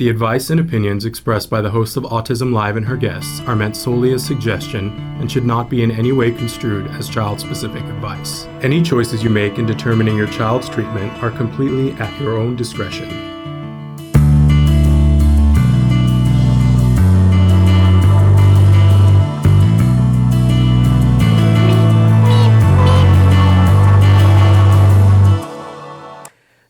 The advice and opinions expressed by the host of Autism Live and her guests are meant solely as suggestion and should not be in any way construed as child-specific advice. Any choices you make in determining your child's treatment are completely at your own discretion.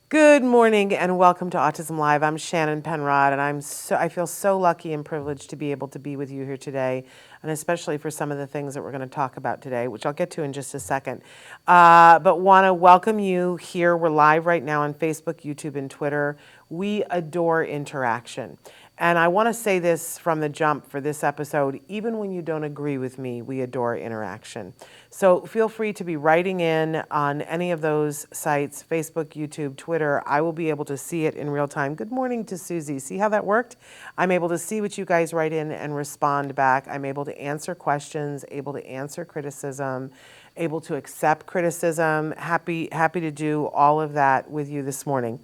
Good morning and welcome to Autism Live. I'm Shannon Penrod, and I feel so lucky and privileged to be able to be with you here today, and especially for some of the things that we're going to talk about today, which I'll get to in just a second. But want to welcome you here. We're live right now on Facebook, YouTube, and Twitter. We adore interaction. And I want to say this from the jump for this episode, even when you don't agree with me, we adore interaction. So feel free to be writing in on any of those sites, Facebook, YouTube, Twitter. I will be able to see it in real time. Good morning to Susie. See how that worked? I'm able to see what you guys write in and respond back. I'm able to answer questions, able to answer criticism, able to accept criticism. Happy to do all of that with you this morning.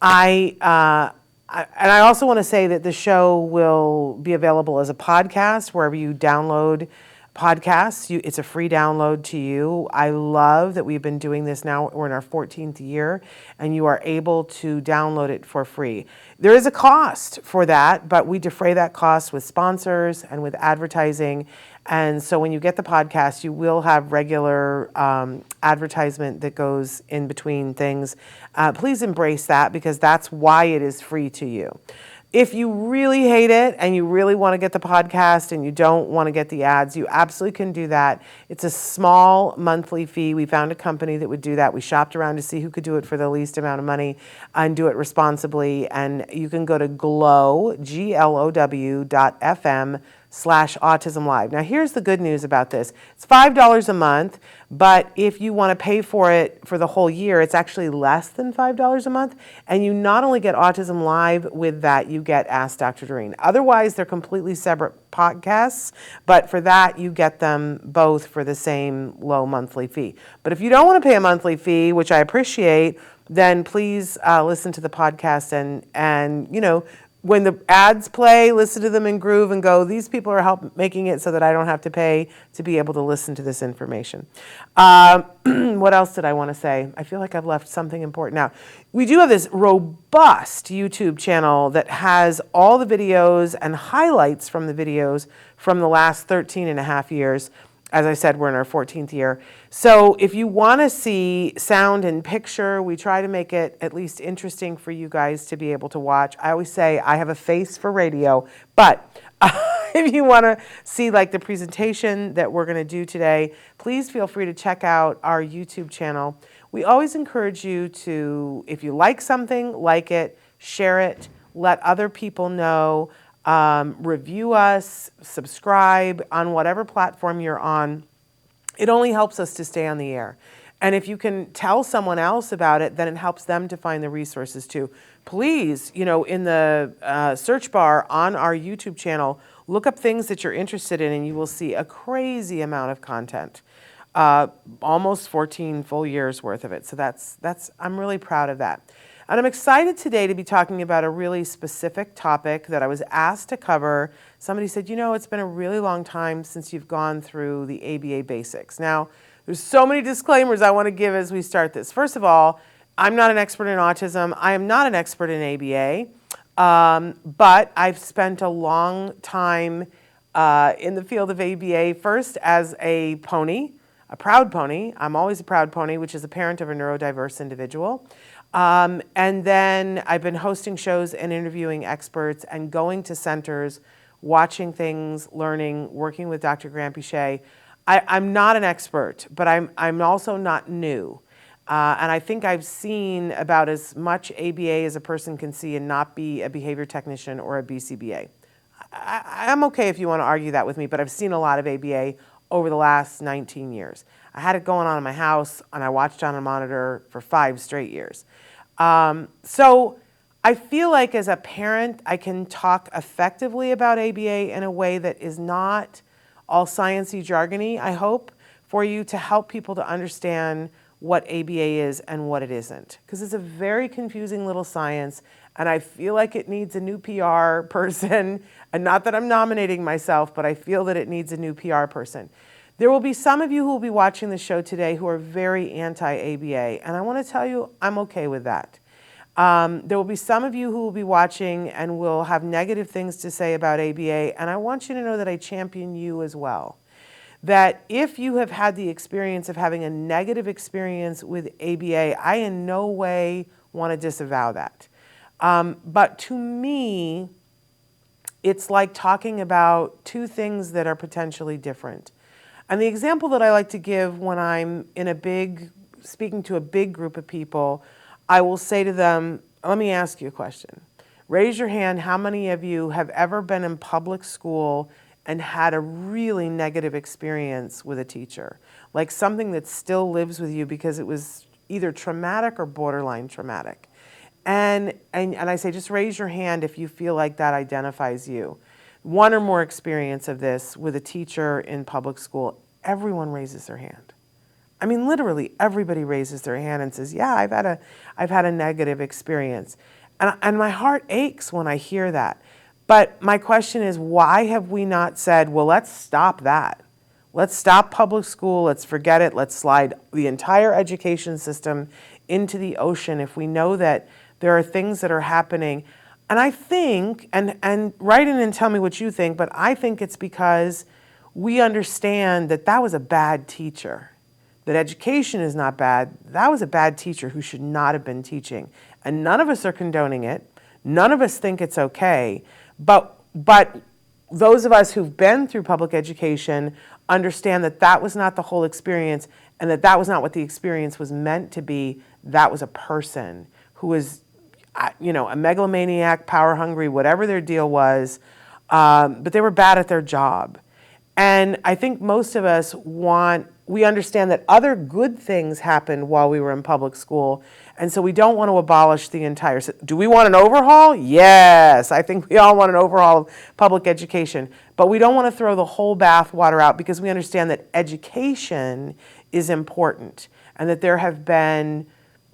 And I also want to say that the show will be available as a podcast wherever you download podcasts. It's a free download to you. I love that we've been doing this now. We're in our 14th year, and you are able to download it for free. There is a cost for that, but we defray that cost with sponsors and with advertising. And so when you get the podcast, you will have regular advertisement that goes in between things. Please embrace that, because that's why it is free to you. If you really hate it and you really want to get the podcast and you don't want to get the ads, you absolutely can do that. It's a small monthly fee. We found a company that would do that. We shopped around to see who could do it for the least amount of money and do it responsibly. And you can go to glow.fm/autism-live. Now, here's the good news about this. It's $5 a month, but if you want to pay for it for the whole year, it's actually less than $5 a month. And you not only get Autism Live with that, you get Ask Dr. Doreen. Otherwise, they're completely separate podcasts, but for that, you get them both for the same low monthly fee. But if you don't want to pay a monthly fee, which I appreciate, then please listen to the podcast and you know, when the ads play, listen to them in groove and go, these people are making it so that I don't have to pay to be able to listen to this information. What else did I want to say? I feel like I've left something important out. We do have this robust YouTube channel that has all the videos and highlights from the videos from the last 13 and a half years. As I said, we're in our 14th year. So if you want to see sound and picture, we try to make it at least interesting for you guys to be able to watch. I always say I have a face for radio, but if you want to see like the presentation that we're going to do today, please feel free to check out our YouTube channel. We always encourage you to, if you like something, like it, share it, let other people know. Review us, subscribe on whatever platform you're on. It only helps us to stay on the air. And if you can tell someone else about it, then it helps them to find the resources too. Please, you know, in the search bar on our YouTube channel, look up things that you're interested in and you will see a crazy amount of content. Almost 14 full years worth of it. So I'm really proud of that. And I'm excited today to be talking about a really specific topic that I was asked to cover. Somebody said, you know, it's been a really long time since you've gone through the ABA basics. Now, there's so many disclaimers I want to give as we start this. First of all, I'm not an expert in autism. I am not an expert in ABA, but I've spent a long time in the field of ABA, first as a pony, a proud pony. I'm always a proud pony, which is a parent of a neurodiverse individual. And then I've been hosting shows and interviewing experts and going to centers, watching things, learning, working with Dr. Grampiche. I'm not an expert, but I'm also not new. And I think I've seen about as much ABA as a person can see and not be a behavior technician or a BCBA. I'm okay if you want to argue that with me, but I've seen a lot of ABA over the last 19 years. I had it going on in my house, and I watched on a monitor for 5 straight years. So I feel like as a parent, I can talk effectively about ABA in a way that is not all sciencey jargony, I hope, for you to help people to understand what ABA is and what it isn't, because it's a very confusing little science, and I feel like it needs a new PR person, and not that I'm nominating myself, but I feel that it needs a new PR person. There will be some of you who will be watching the show today who are very anti-ABA, and I want to tell you I'm okay with that. There will be some of you who will be watching and will have negative things to say about ABA, and I want you to know that I champion you as well. That if you have had the experience of having a negative experience with ABA, I in no way want to disavow that. But to me, it's like talking about two things that are potentially different. And the example that I like to give when I'm speaking to a big group of people, I will say to them, let me ask you a question. Raise your hand, how many of you have ever been in public school and had a really negative experience with a teacher? Like something that still lives with you because it was either traumatic or borderline traumatic. And I say, just raise your hand if you feel like that identifies you. One or more experience of this with a teacher in public school, everyone raises their hand. I mean, literally everybody raises their hand and says, yeah, I've had a negative experience. And my heart aches when I hear that. But my question is, why have we not said, well, let's stop that. Let's stop public school. Let's forget it. Let's slide the entire education system into the ocean if we know that there are things that are happening. And I think, and write in and tell me what you think, but I think it's because we understand that that was a bad teacher, that education is not bad. That was a bad teacher who should not have been teaching. And none of us are condoning it. None of us think it's okay. But those of us who've been through public education understand that that was not the whole experience and that that was not what the experience was meant to be. That was a person who was, a megalomaniac, power hungry, whatever their deal was, but they were bad at their job. And I think most of us we understand that other good things happened while we were in public school, and so we don't want to abolish the entire system. Do we want an overhaul? Yes, I think we all want an overhaul of public education, but we don't want to throw the whole bathwater out because we understand that education is important and that there have been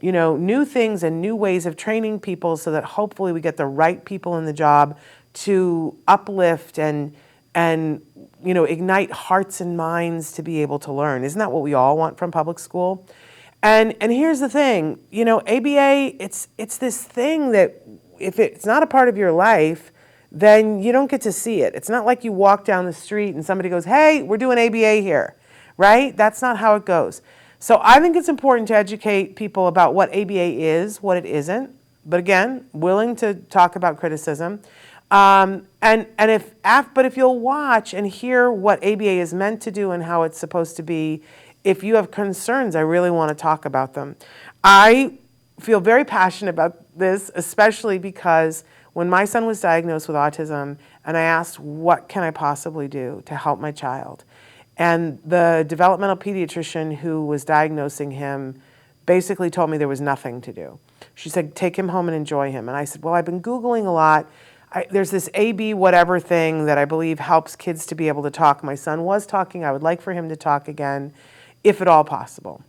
new things and new ways of training people so that hopefully we get the right people in the job to uplift and ignite hearts and minds to be able to learn. Isn't that what we all want from public school? And here's the thing, ABA, it's this thing that if it's not a part of your life, then you don't get to see it. It's not like you walk down the street and somebody goes, hey, we're doing ABA here, right? That's not how it goes. So I think it's important to educate people about what ABA is, what it isn't, but again, willing to talk about criticism. But if you'll watch and hear what ABA is meant to do and how it's supposed to be, if you have concerns, I really want to talk about them. I feel very passionate about this, especially because when my son was diagnosed with autism and I asked, what can I possibly do to help my child? And the developmental pediatrician who was diagnosing him basically told me there was nothing to do. She said, take him home and enjoy him. And I said, well, I've been Googling a lot. There's this AB whatever thing that I believe helps kids to be able to talk. My son was talking. I would like for him to talk again, if at all possible.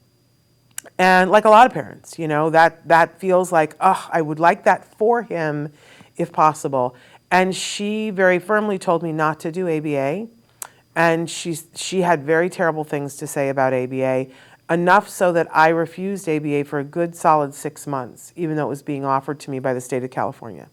And like a lot of parents, that feels like, I would like that for him if possible. And she very firmly told me not to do ABA. And she had very terrible things to say about ABA, enough so that I refused ABA for a good solid 6 months, even though it was being offered to me by the state of California.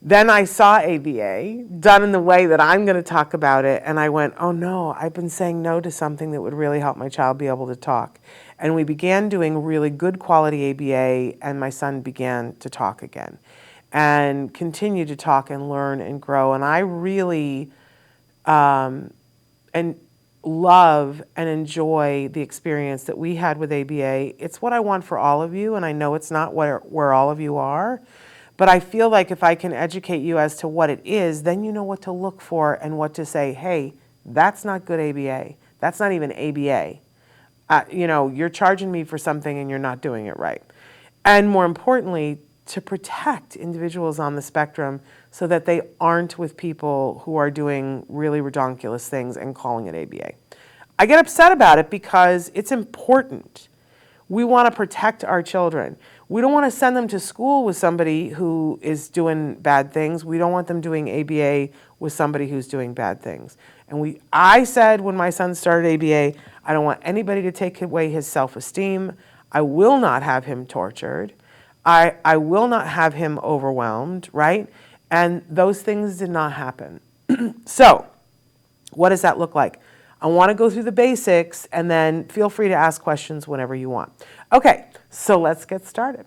Then I saw ABA done in the way that I'm going to talk about it, and I went, oh no, I've been saying no to something that would really help my child be able to talk. And we began doing really good quality ABA, and my son began to talk again and continue to talk and learn and grow. And I really love and enjoy the experience that we had with ABA. It's what I want for all of you, and I know it's not where all of you are. But I feel like if I can educate you as to what it is, then you know what to look for and what to say, hey, that's not good ABA. That's not even ABA. You're charging me for something and you're not doing it right. And more importantly, to protect individuals on the spectrum so that they aren't with people who are doing really redonkulous things and calling it ABA. I get upset about it because it's important. We want to protect our children. We don't want to send them to school with somebody who is doing bad things. We don't want them doing ABA with somebody who's doing bad things. And I said when my son started ABA, I don't want anybody to take away his self-esteem. I will not have him tortured. I will not have him overwhelmed, right? And those things did not happen. So, what does that look like? I want to go through the basics, and then feel free to ask questions whenever you want. Okay, so let's get started.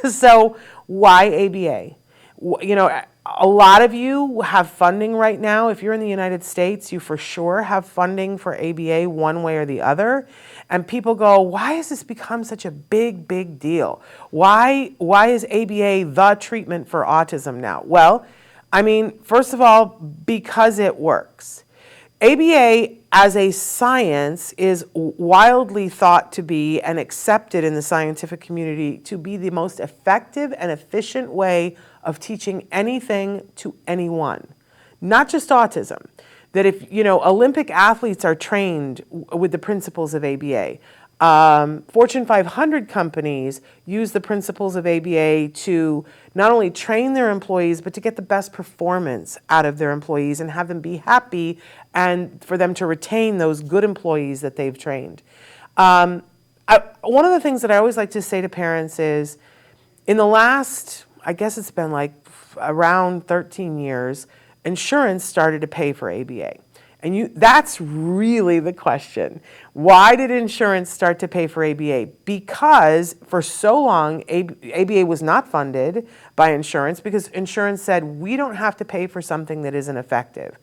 So why ABA? You know, a lot of you have funding right now. If you're in the United States, you for sure have funding for ABA one way or the other. And people go, why has this become such a big deal? Why is ABA the treatment for autism now? Well, I mean, first of all, because it works. ABA as a science is wildly thought to be and accepted in the scientific community to be the most effective and efficient way of teaching anything to anyone, not just autism. That if, you know, Olympic athletes are trained with the principles of ABA. Fortune 500 companies use the principles of ABA to not only train their employees, but to get the best performance out of their employees and have them be happy and for them to retain those good employees that they've trained. One of the things that I always like to say to parents is, in the last, I guess it's been like around 13 years, insurance started to pay for ABA. And that's really the question. Why did insurance start to pay for ABA? Because for so long, ABA was not funded by insurance because insurance said, we don't have to pay for something that isn't effective.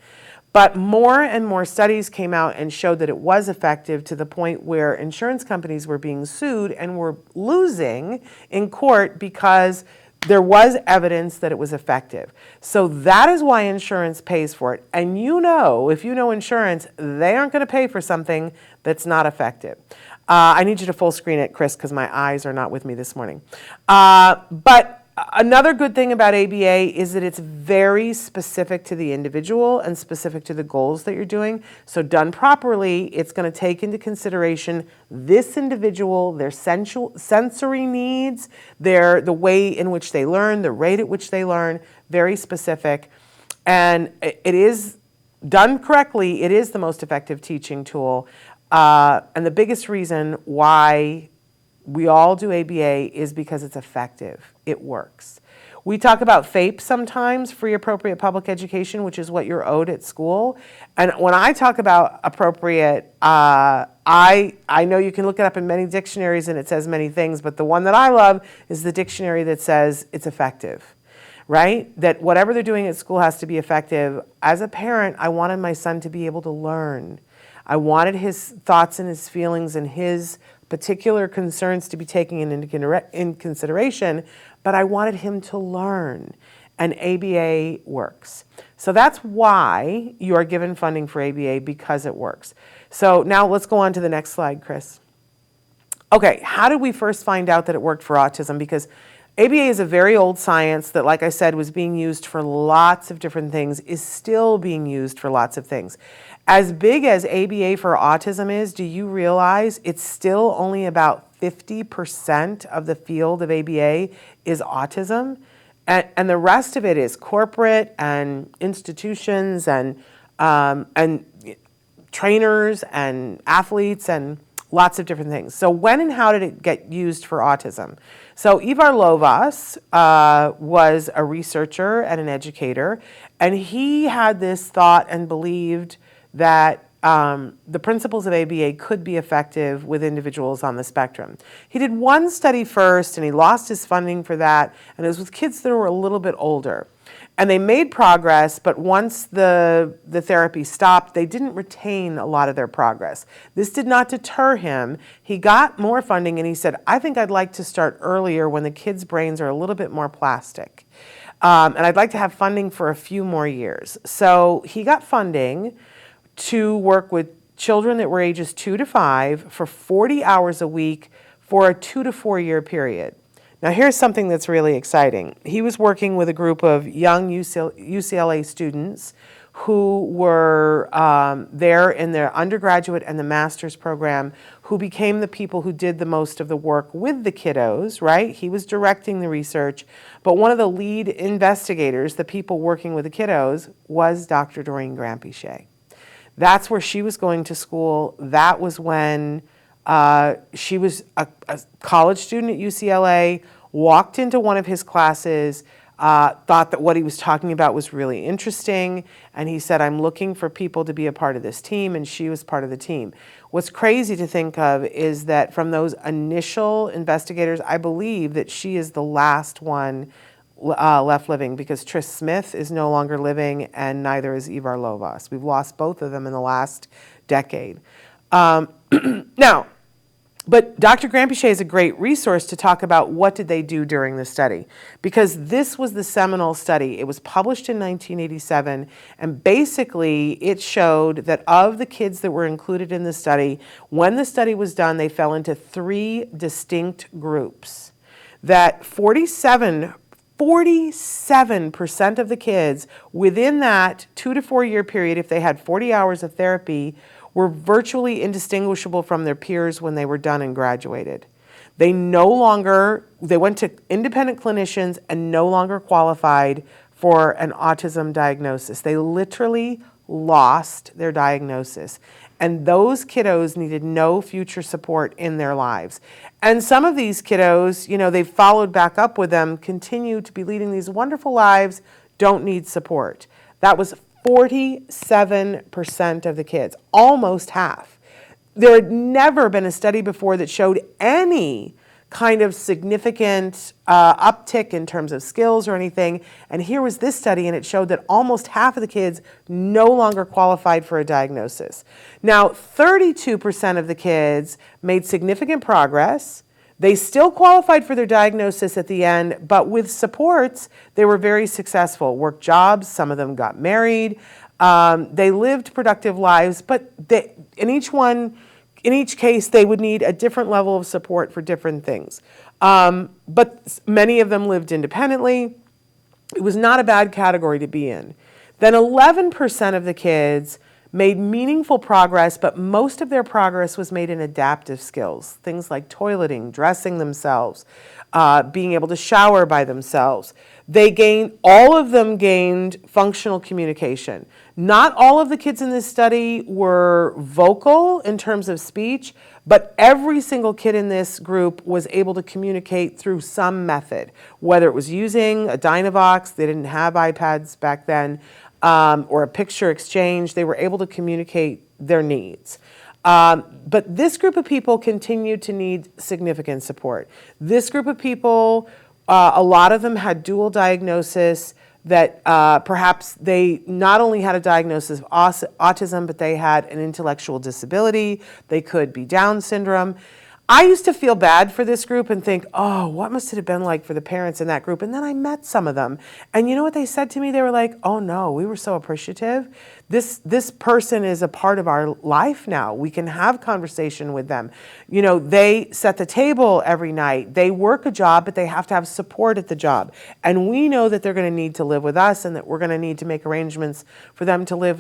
But more and more studies came out and showed that it was effective to the point where insurance companies were being sued and were losing in court because there was evidence that it was effective. So that is why insurance pays for it. And you know, if you know insurance, they aren't going to pay for something that's not effective. I need you to full screen it, Chris, because my eyes are not with me this morning. But another good thing about ABA is that it's very specific to the individual and specific to the goals that you're doing. So done properly, it's going to take into consideration this individual, their sensory needs, the way in which they learn, the rate at which they learn, very specific. And it is done correctly, it is the most effective teaching tool. And the biggest reason why we all do ABA is because it's effective. It works. We talk about FAPE sometimes, free appropriate public education, which is what you're owed at school. And when I talk about appropriate, I know you can look it up in many dictionaries and it says many things, but the one that I love is the dictionary that says it's effective, right? That whatever they're doing at school has to be effective. As a parent, I wanted my son to be able to learn. I wanted his thoughts and his feelings and his particular concerns to be taken in consideration, but I wanted him to learn, and ABA works. So that's why you are given funding for ABA, because it works. So now let's go on to the next slide, Chris. Okay, how did we first find out that it worked for autism? Because ABA is a very old science that, like I said, was being used for lots of different things, is still being used for lots of things. As big as ABA for autism is, do you realize it's still only about 50% of the field of ABA is autism? And the rest of it is corporate and institutions and trainers and athletes and lots of different things. So when and how did it get used for autism? So Ivar Lovaas was a researcher and an educator, and he had this thought and believed that the principles of ABA could be effective with individuals on the spectrum. He did one study first, and he lost his funding for that, and it was with kids that were a little bit older. And they made progress, but once the therapy stopped, they didn't retain a lot of their progress. This did not deter him. He got more funding, and he said, I think I'd like to start earlier when the kids' brains are a little bit more plastic. And I'd like to have funding for a few more years. So he got funding to work with children that were ages 2 to 5 for 40 hours a week for a 2 to 4 year period. Now here's something that's really exciting. He was working with a group of young UCLA students who were there in their undergraduate and the master's program, who became the people who did the most of the work with the kiddos, right? He was directing the research, but one of the lead investigators, the people working with the kiddos, was Dr. Doreen Granpeesheh. That's where she was going to school. That was when she was a college student at UCLA, walked into one of his classes, thought that what he was talking about was really interesting, and he said, I'm looking for people to be a part of this team, and she was part of the team. What's crazy to think of is that from those initial investigators, I believe that she is the last one left living, because Tris Smith is no longer living, and neither is Ivar Lovaas. We've lost both of them in the last decade. Now, but Dr. Granpeesheh is a great resource to talk about what did they do during the study, because this was the seminal study. It was published in 1987, and basically it showed that of the kids that were included in the study, when the study was done, they fell into 3 distinct groups. That 47% of the kids within that 2 to 4 year period, if they had 40 hours of therapy, were virtually indistinguishable from their peers when they were done and graduated. They went to independent clinicians and no longer qualified for an autism diagnosis. They literally lost their diagnosis. And those kiddos needed no future support in their lives. And some of these kiddos, they've followed back up with them, continue to be leading these wonderful lives, don't need support. That was 47% of the kids, almost half. There had never been a study before that showed any kind of significant uptick in terms of skills or anything. And here was this study, and it showed that almost half of the kids no longer qualified for a diagnosis. Now, 32% of the kids made significant progress. They still qualified for their diagnosis at the end, but with supports, they were very successful. Worked jobs, some of them got married. They lived productive lives, but in each case, they would need a different level of support for different things. But many of them lived independently. It was not a bad category to be in. Then 11% of the kids made meaningful progress, but most of their progress was made in adaptive skills, things like toileting, dressing themselves, being able to shower by themselves. All of them gained functional communication. Not all of the kids in this study were vocal in terms of speech, but every single kid in this group was able to communicate through some method, whether it was using a Dynavox, they didn't have iPads back then, or a picture exchange. They were able to communicate their needs. But this group of people continued to need significant support. This group of people, a lot of them had dual diagnosis, that perhaps they not only had a diagnosis of autism, but they had an intellectual disability. They could be Down syndrome. I used to feel bad for this group and think, oh, what must it have been like for the parents in that group? And then I met some of them. And you know what they said to me? They were like, oh no, we were so appreciative. This person is a part of our life now. We can have conversation with them. They set the table every night. They work a job, but they have to have support at the job. And we know that they're going to need to live with us, and that we're going to need to make arrangements for them to live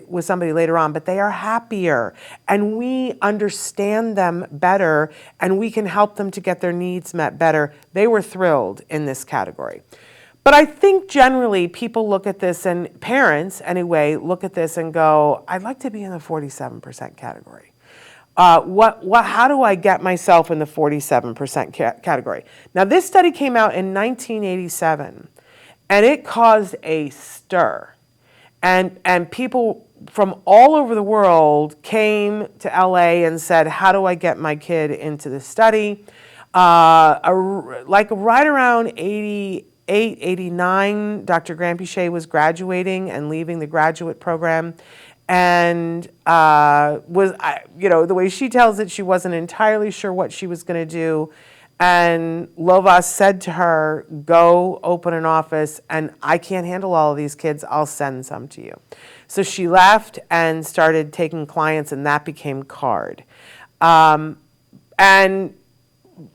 with somebody later on. But they are happier, and we understand them better, and we can help them to get their needs met better. They were thrilled in this category. But I think generally people look at this, and parents anyway look at this and go, I'd like to be in the 47% category. How do I get myself in the 47% category? Now, this study came out in 1987, and it caused a stir. And people from all over the world came to LA and said, how do I get my kid into the study? Right around 88, 89, Dr. Granpeesheh was graduating and leaving the graduate program, and the way she tells it, she wasn't entirely sure what she was going to do. And Lovaas said to her, go open an office, and I can't handle all of these kids. I'll send some to you. So she left and started taking clients, and that became CARD.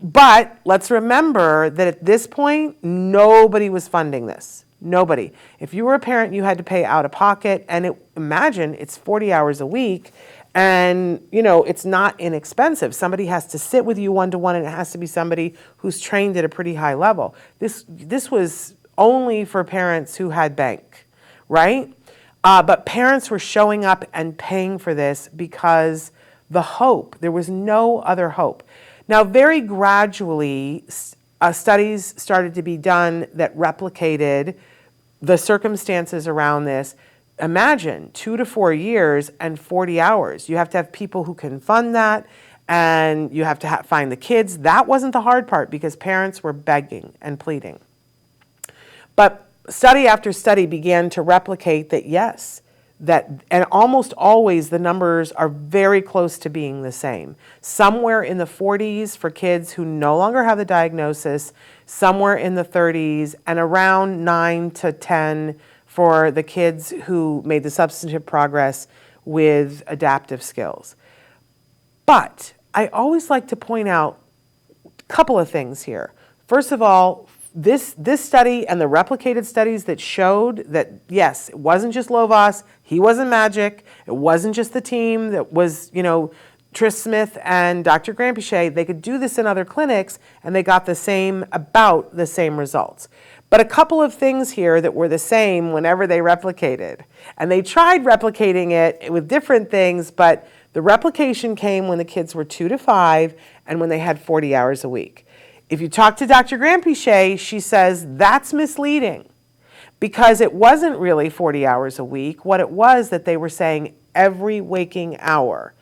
But let's remember that at this point, nobody was funding this. Nobody. If you were a parent, you had to pay out of pocket, and imagine it's 40 hours a week, and it's not inexpensive. Somebody has to sit with you one-to-one, and it has to be somebody who's trained at a pretty high level. This was only for parents who had bank, right? But parents were showing up and paying for this because there was no other hope. Now, very gradually, studies started to be done that replicated the circumstances around this. Imagine 2 to 4 years and 40 hours. You have to have people who can fund that, and you have to find the kids. That wasn't the hard part because parents were begging and pleading. But study after study began to replicate that, yes, and almost always the numbers are very close to being the same. Somewhere in the 40s for kids who no longer have the diagnosis, somewhere in the 30s, and around 9 to 10 for the kids who made the substantive progress with adaptive skills. But I always like to point out a couple of things here. First of all, this study and the replicated studies that showed that, yes, it wasn't just Lovaas, he wasn't magic, it wasn't just the team that was, Tris Smith and Dr. Granpeesheh, they could do this in other clinics and they got about the same results. But a couple of things here that were the same whenever they replicated. And they tried replicating it with different things, but the replication came when the kids were 2 to 5 and when they had 40 hours a week. If you talk to Dr. Granpeesheh, she says that's misleading because it wasn't really 40 hours a week. What it was that they were saying every waking hour.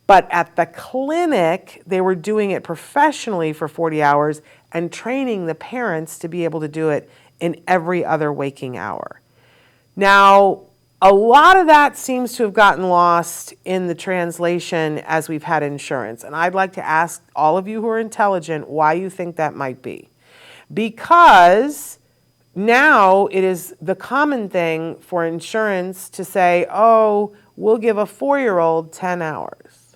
But at the clinic, they were doing it professionally for 40 hours and training the parents to be able to do it in every other waking hour. Now, a lot of that seems to have gotten lost in the translation as we've had insurance. And I'd like to ask all of you who are intelligent why you think that might be. Because now it is the common thing for insurance to say, oh, we'll give a 4-year-old 10 hours.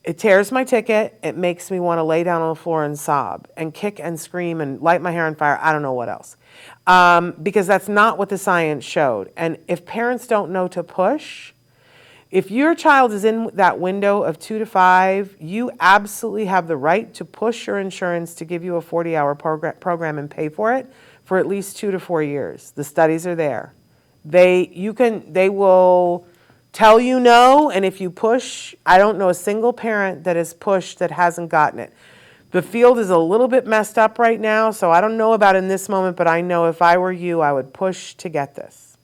It tears my ticket. It makes me want to lay down on the floor and sob and kick and scream and light my hair on fire. I don't know what else. Because that's not what the science showed. And if parents don't know to push, if your child is in that window of 2 to 5, you absolutely have the right to push your insurance to give you a 40-hour program and pay for it for at least 2 to 4 years. The studies are there. They will tell you no, and if you push, I don't know a single parent that has pushed that hasn't gotten it. The field is a little bit messed up right now, so I don't know about in this moment, but I know if I were you, I would push to get this.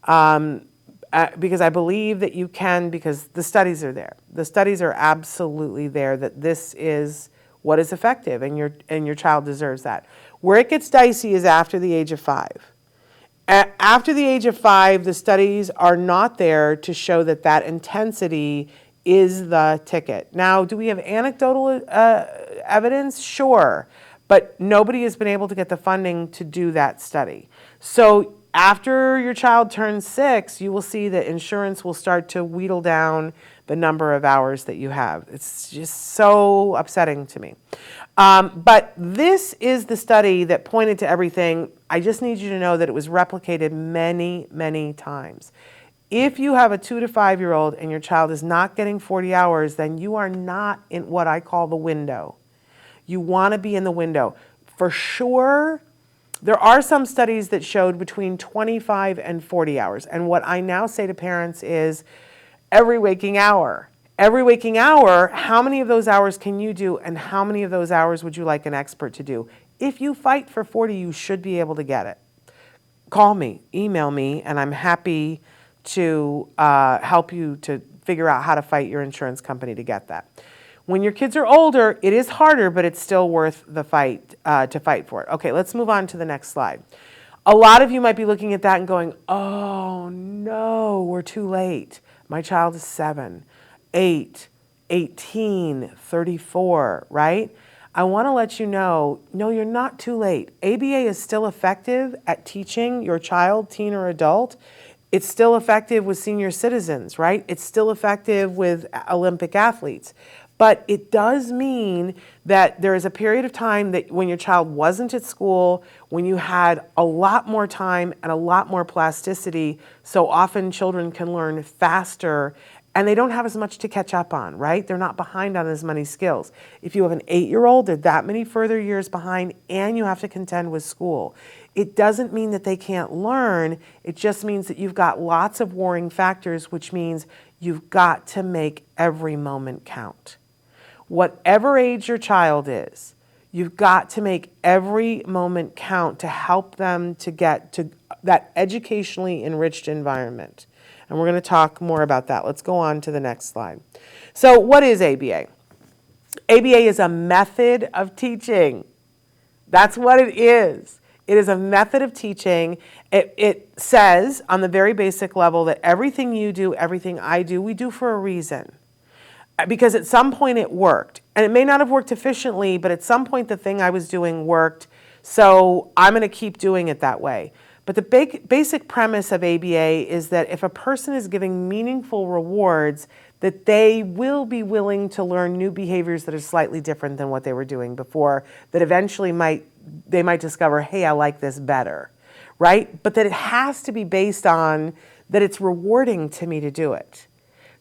Because I believe that you can, because the studies are there. The studies are absolutely there that this is what is effective, and your child deserves that. Where it gets dicey is after the age of 5. After the age of 5, the studies are not there to show that intensity is the ticket. Now, do we have anecdotal evidence? Sure, but nobody has been able to get the funding to do that study. So after your child turns 6, you will see that insurance will start to wheedle down the number of hours that you have. It's just so upsetting to me. But this is the study that pointed to everything. I just need you to know that it was replicated many, many times. If you have a 2 to 5-year-old and your child is not getting 40 hours, then you are not in what I call the window. You want to be in the window. For sure, there are some studies that showed between 25 and 40 hours. And what I now say to parents is every waking hour. Every waking hour, how many of those hours can you do, and how many of those hours would you like an expert to do? If you fight for 40, you should be able to get it. Call me, email me, and I'm happy to help you to figure out how to fight your insurance company to get that. When your kids are older, it is harder, but it's still worth the fight to fight for it. Okay, let's move on to the next slide. A lot of you might be looking at that and going, oh no, we're too late. My child is 7, 8, 18, 34, right? I want to let you know, no, you're not too late. ABA is still effective at teaching your child, teen, or adult. It's still effective with senior citizens, right? It's still effective with Olympic athletes. But it does mean that there is a period of time that when your child wasn't at school, when you had a lot more time and a lot more plasticity, so often children can learn faster and they don't have as much to catch up on, right? They're not behind on as many skills. If you have an 8-year-old, they're that many further years behind and you have to contend with school. It doesn't mean that they can't learn. It just means that you've got lots of warring factors, which means you've got to make every moment count. Whatever age your child is, you've got to make every moment count to help them to get to that educationally enriched environment. And we're going to talk more about that. Let's go on to the next slide. So what is ABA? ABA is a method of teaching. That's what it is. It is a method of teaching. It says on the very basic level that everything you do, everything I do, we do for a reason. Because at some point it worked. And it may not have worked efficiently, but at some point the thing I was doing worked. So I'm going to keep doing it that way. But the basic premise of ABA is that if a person is giving meaningful rewards, that they will be willing to learn new behaviors that are slightly different than what they were doing before, that eventually they might discover, hey, I like this better, right? But that it has to be based on that it's rewarding to me to do it.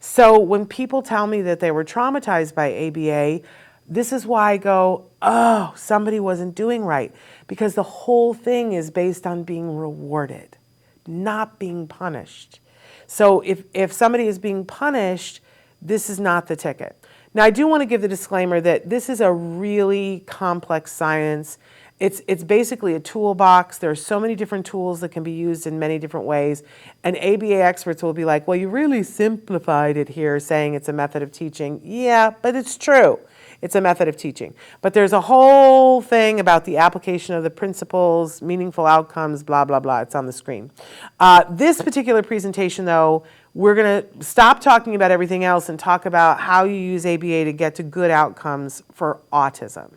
So when people tell me that they were traumatized by ABA, this is why I go, oh, somebody wasn't doing right. Because the whole thing is based on being rewarded, not being punished. So if somebody is being punished, this is not the ticket. Now, I do want to give the disclaimer that this is a really complex science. It's basically a toolbox. There are so many different tools that can be used in many different ways. And ABA experts will be like, well, you really simplified it here, saying it's a method of teaching. Yeah, but it's true. It's a method of teaching. But there's a whole thing about the application of the principles, meaningful outcomes, blah, blah, blah. It's on the screen. This particular presentation, though, we're going to stop talking about everything else and talk about how you use ABA to get to good outcomes for autism.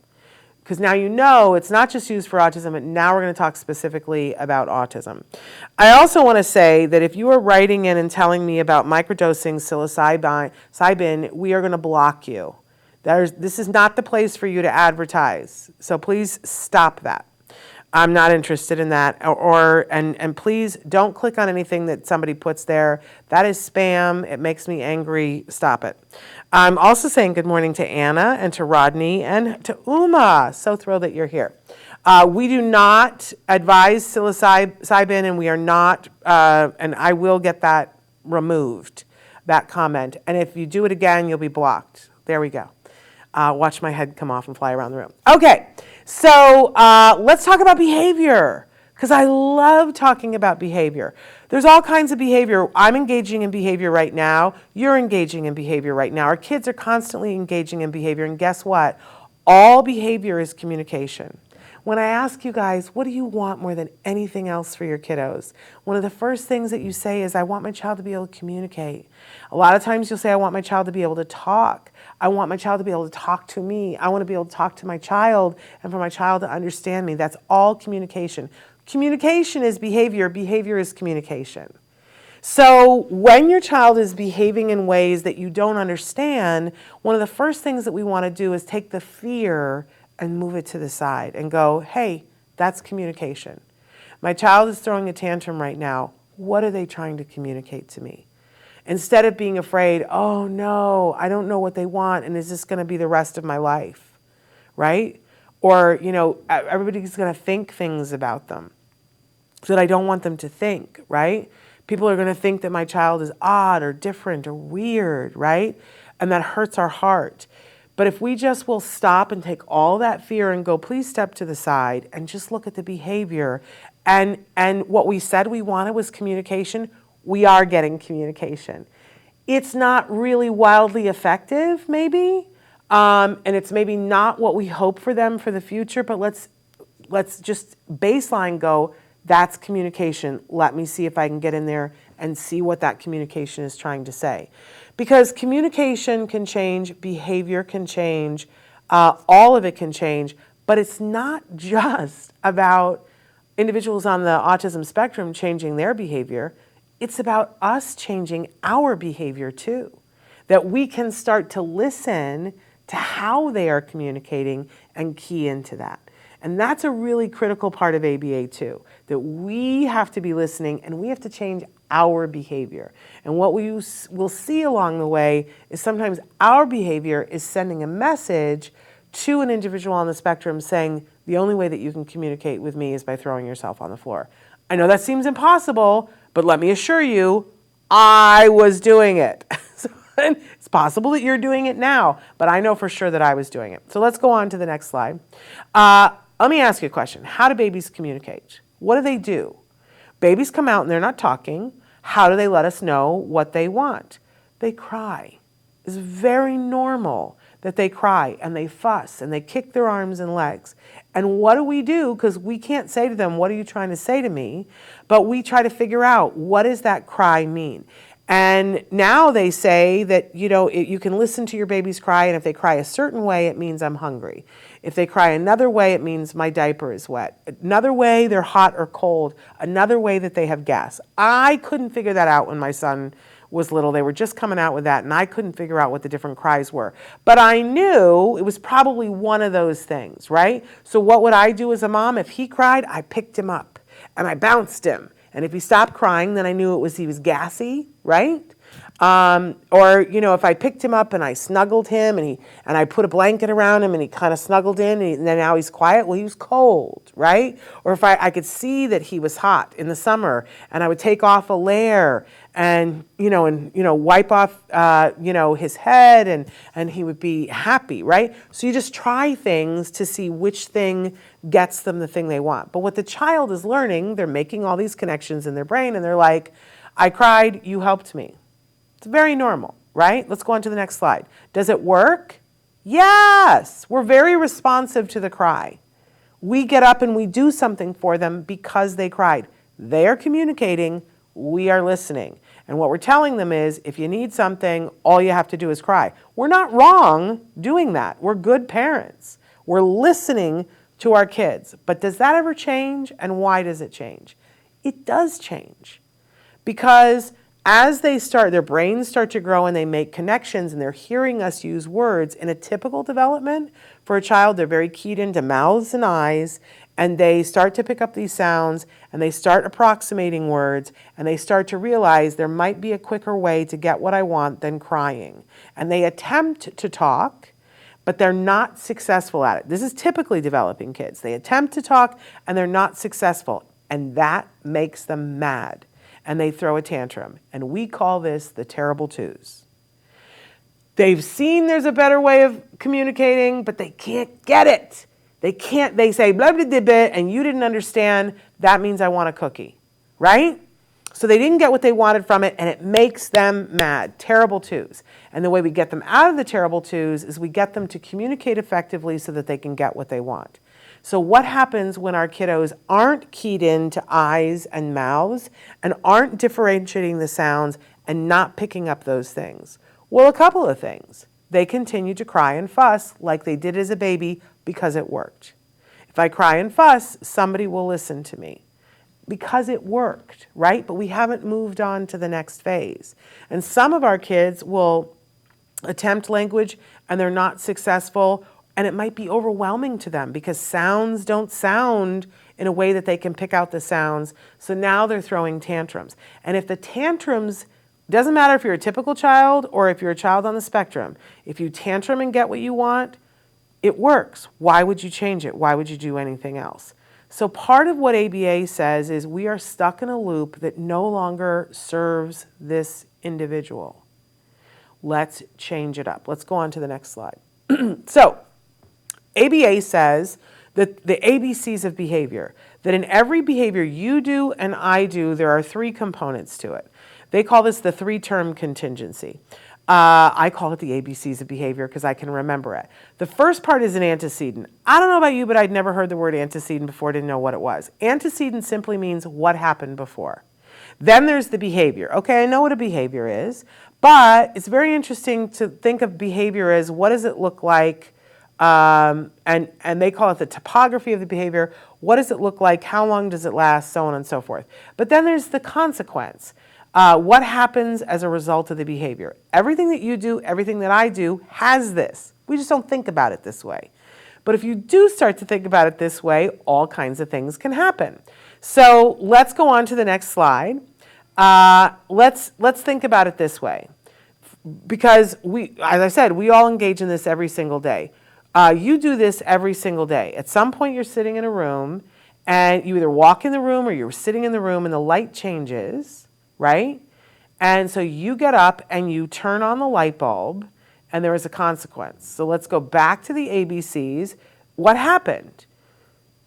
Because now you know it's not just used for autism, but now we're going to talk specifically about autism. I also want to say that if you are writing in and telling me about microdosing psilocybin, we are going to block you. This is not the place for you to advertise. So please stop that. I'm not interested in that. And please don't click on anything that somebody puts there. That is spam. It makes me angry. Stop it. I'm also saying good morning to Anna and to Rodney and to Uma. So thrilled that you're here. We do not advise psilocybin, and we are not, and I will get that removed, that comment. And if you do it again, you'll be blocked. There we go. Watch my head come off and fly around the room. Okay, so let's talk about behavior, because I love talking about behavior. There's all kinds of behavior. I'm engaging in behavior right now. You're engaging in behavior right now. Our kids are constantly engaging in behavior, and guess what? All behavior is communication. When I ask you guys, what do you want more than anything else for your kiddos? One of the first things that you say is, I want my child to be able to communicate. A lot of times you'll say, I want my child to be able to talk. I want my child to be able to talk to me. I want to be able to talk to my child and for my child to understand me. That's all communication. Communication is behavior. Behavior is communication. So when your child is behaving in ways that you don't understand, one of the first things that we want to do is take the fear and move it to the side and go, hey, that's communication. My child is throwing a tantrum right now. What are they trying to communicate to me? Instead of being afraid, oh no, I don't know what they want, and is this going to be the rest of my life, right? Or, everybody's going to think things about them that I don't want them to think, right? People are going to think that my child is odd or different or weird, right? And that hurts our heart. But if we just will stop and take all that fear and go, please step to the side and just look at the behavior. And what we said we wanted was communication. We are getting communication. It's not really wildly effective, maybe. And it's maybe not what we hope for them for the future, but let's just baseline go, that's communication. Let me see if I can get in there and see what that communication is trying to say. Because communication can change, behavior can change, all of it can change, but it's not just about individuals on the autism spectrum changing their behavior. It's about us changing our behavior too. That we can start to listen to how they are communicating and key into that. And that's a really critical part of ABA too, that we have to be listening and we have to change our behavior. And what we will see along the way is sometimes our behavior is sending a message to an individual on the spectrum saying, the only way that you can communicate with me is by throwing yourself on the floor. I know that seems impossible, but let me assure you, I was doing it. So it's possible that you're doing it now, but I know for sure that I was doing it. So let's go on to the next slide. Let me ask you a question. How do babies communicate? What do they do? Babies come out and they're not talking. How do they let us know what they want? They cry. It's very normal that they cry and they fuss and they kick their arms and legs. And what do we do? Because we can't say to them, what are you trying to say to me? But we try to figure out, what does that cry mean? And now they say that, you can listen to your babies cry, and if they cry a certain way, it means I'm hungry. If they cry another way, it means my diaper is wet. Another way, they're hot or cold. Another way, that they have gas. I couldn't figure that out when my son was little. They were just coming out with that, and I couldn't figure out what the different cries were. But I knew it was probably one of those things, right? So what would I do as a mom? If he cried, I picked him up, and I bounced him. And if he stopped crying, then I knew he was gassy, right? Or if I picked him up and I snuggled him and I put a blanket around him and he kind of snuggled in and then now he's quiet, well, he was cold, right? Or if I could see that he was hot in the summer and I would take off a layer and wipe off his head and he would be happy, right? So you just try things to see which thing gets them the thing they want. But what the child is learning, they're making all these connections in their brain and they're like, I cried, you helped me. It's very normal, right? Let's go on to the next slide. Does it work? Yes. We're very responsive to the cry. We get up and we do something for them because they cried. They are communicating. We are listening. And what we're telling them is, if you need something, all you have to do is cry. We're not wrong doing that. We're good parents. We're listening to our kids. But does that ever change? And why does it change? It does change. Because as their brains start to grow and they make connections and they're hearing us use words in a typical development for a child, they're very keyed into mouths and eyes, and they start to pick up these sounds and they start approximating words and they start to realize there might be a quicker way to get what I want than crying. And they attempt to talk, but they're not successful at it. This is typically developing kids. They attempt to talk and they're not successful, and that makes them mad. And they throw a tantrum. And we call this the terrible twos. They've seen there's a better way of communicating, but they can't get it. They say, blah, blah, blah, blah, and you didn't understand, that means I want a cookie, right? So they didn't get what they wanted from it, and it makes them mad. Terrible twos. And the way we get them out of the terrible twos is we get them to communicate effectively so that they can get what they want. So what happens when our kiddos aren't keyed into eyes and mouths and aren't differentiating the sounds and not picking up those things? Well, a couple of things. They continue to cry and fuss like they did as a baby because it worked. If I cry and fuss, somebody will listen to me because it worked, right? But we haven't moved on to the next phase. And some of our kids will attempt language and they're not successful, and it might be overwhelming to them because sounds don't sound in a way that they can pick out the sounds. So now they're throwing tantrums. And if the tantrums, doesn't matter if you're a typical child or if you're a child on the spectrum, if you tantrum and get what you want, it works. Why would you change it? Why would you do anything else? So part of what ABA says is we are stuck in a loop that no longer serves this individual. Let's change it up. Let's go on to the next slide. So, ABA says that the ABCs of behavior, that in every behavior you do and I do, there are three components to it. They call this the three-term contingency. I call it the ABCs of behavior because I can remember it. The first part is an antecedent. I don't know about you, but I'd never heard the word antecedent before, didn't know what it was. Antecedent simply means what happened before. Then there's the behavior. Okay, I know what a behavior is, but it's very interesting to think of behavior as what does it look like, and they call it the topography of the behavior. What does it look like? How long does it last? So on and so forth. But then there's the consequence. What happens as a result of the behavior? Everything that you do, everything that I do has this. We just don't think about it this way. But if you do start to think about it this way, all kinds of things can happen. So let's go on to the next slide. Let's think about it this way. Because as I said, we all engage in this every single day. You do this every single day. At some point you're sitting in a room and you either walk in the room or you're sitting in the room and the light changes, right? And so you get up and you turn on the light bulb and there is a consequence. So let's go back to the ABCs. What happened?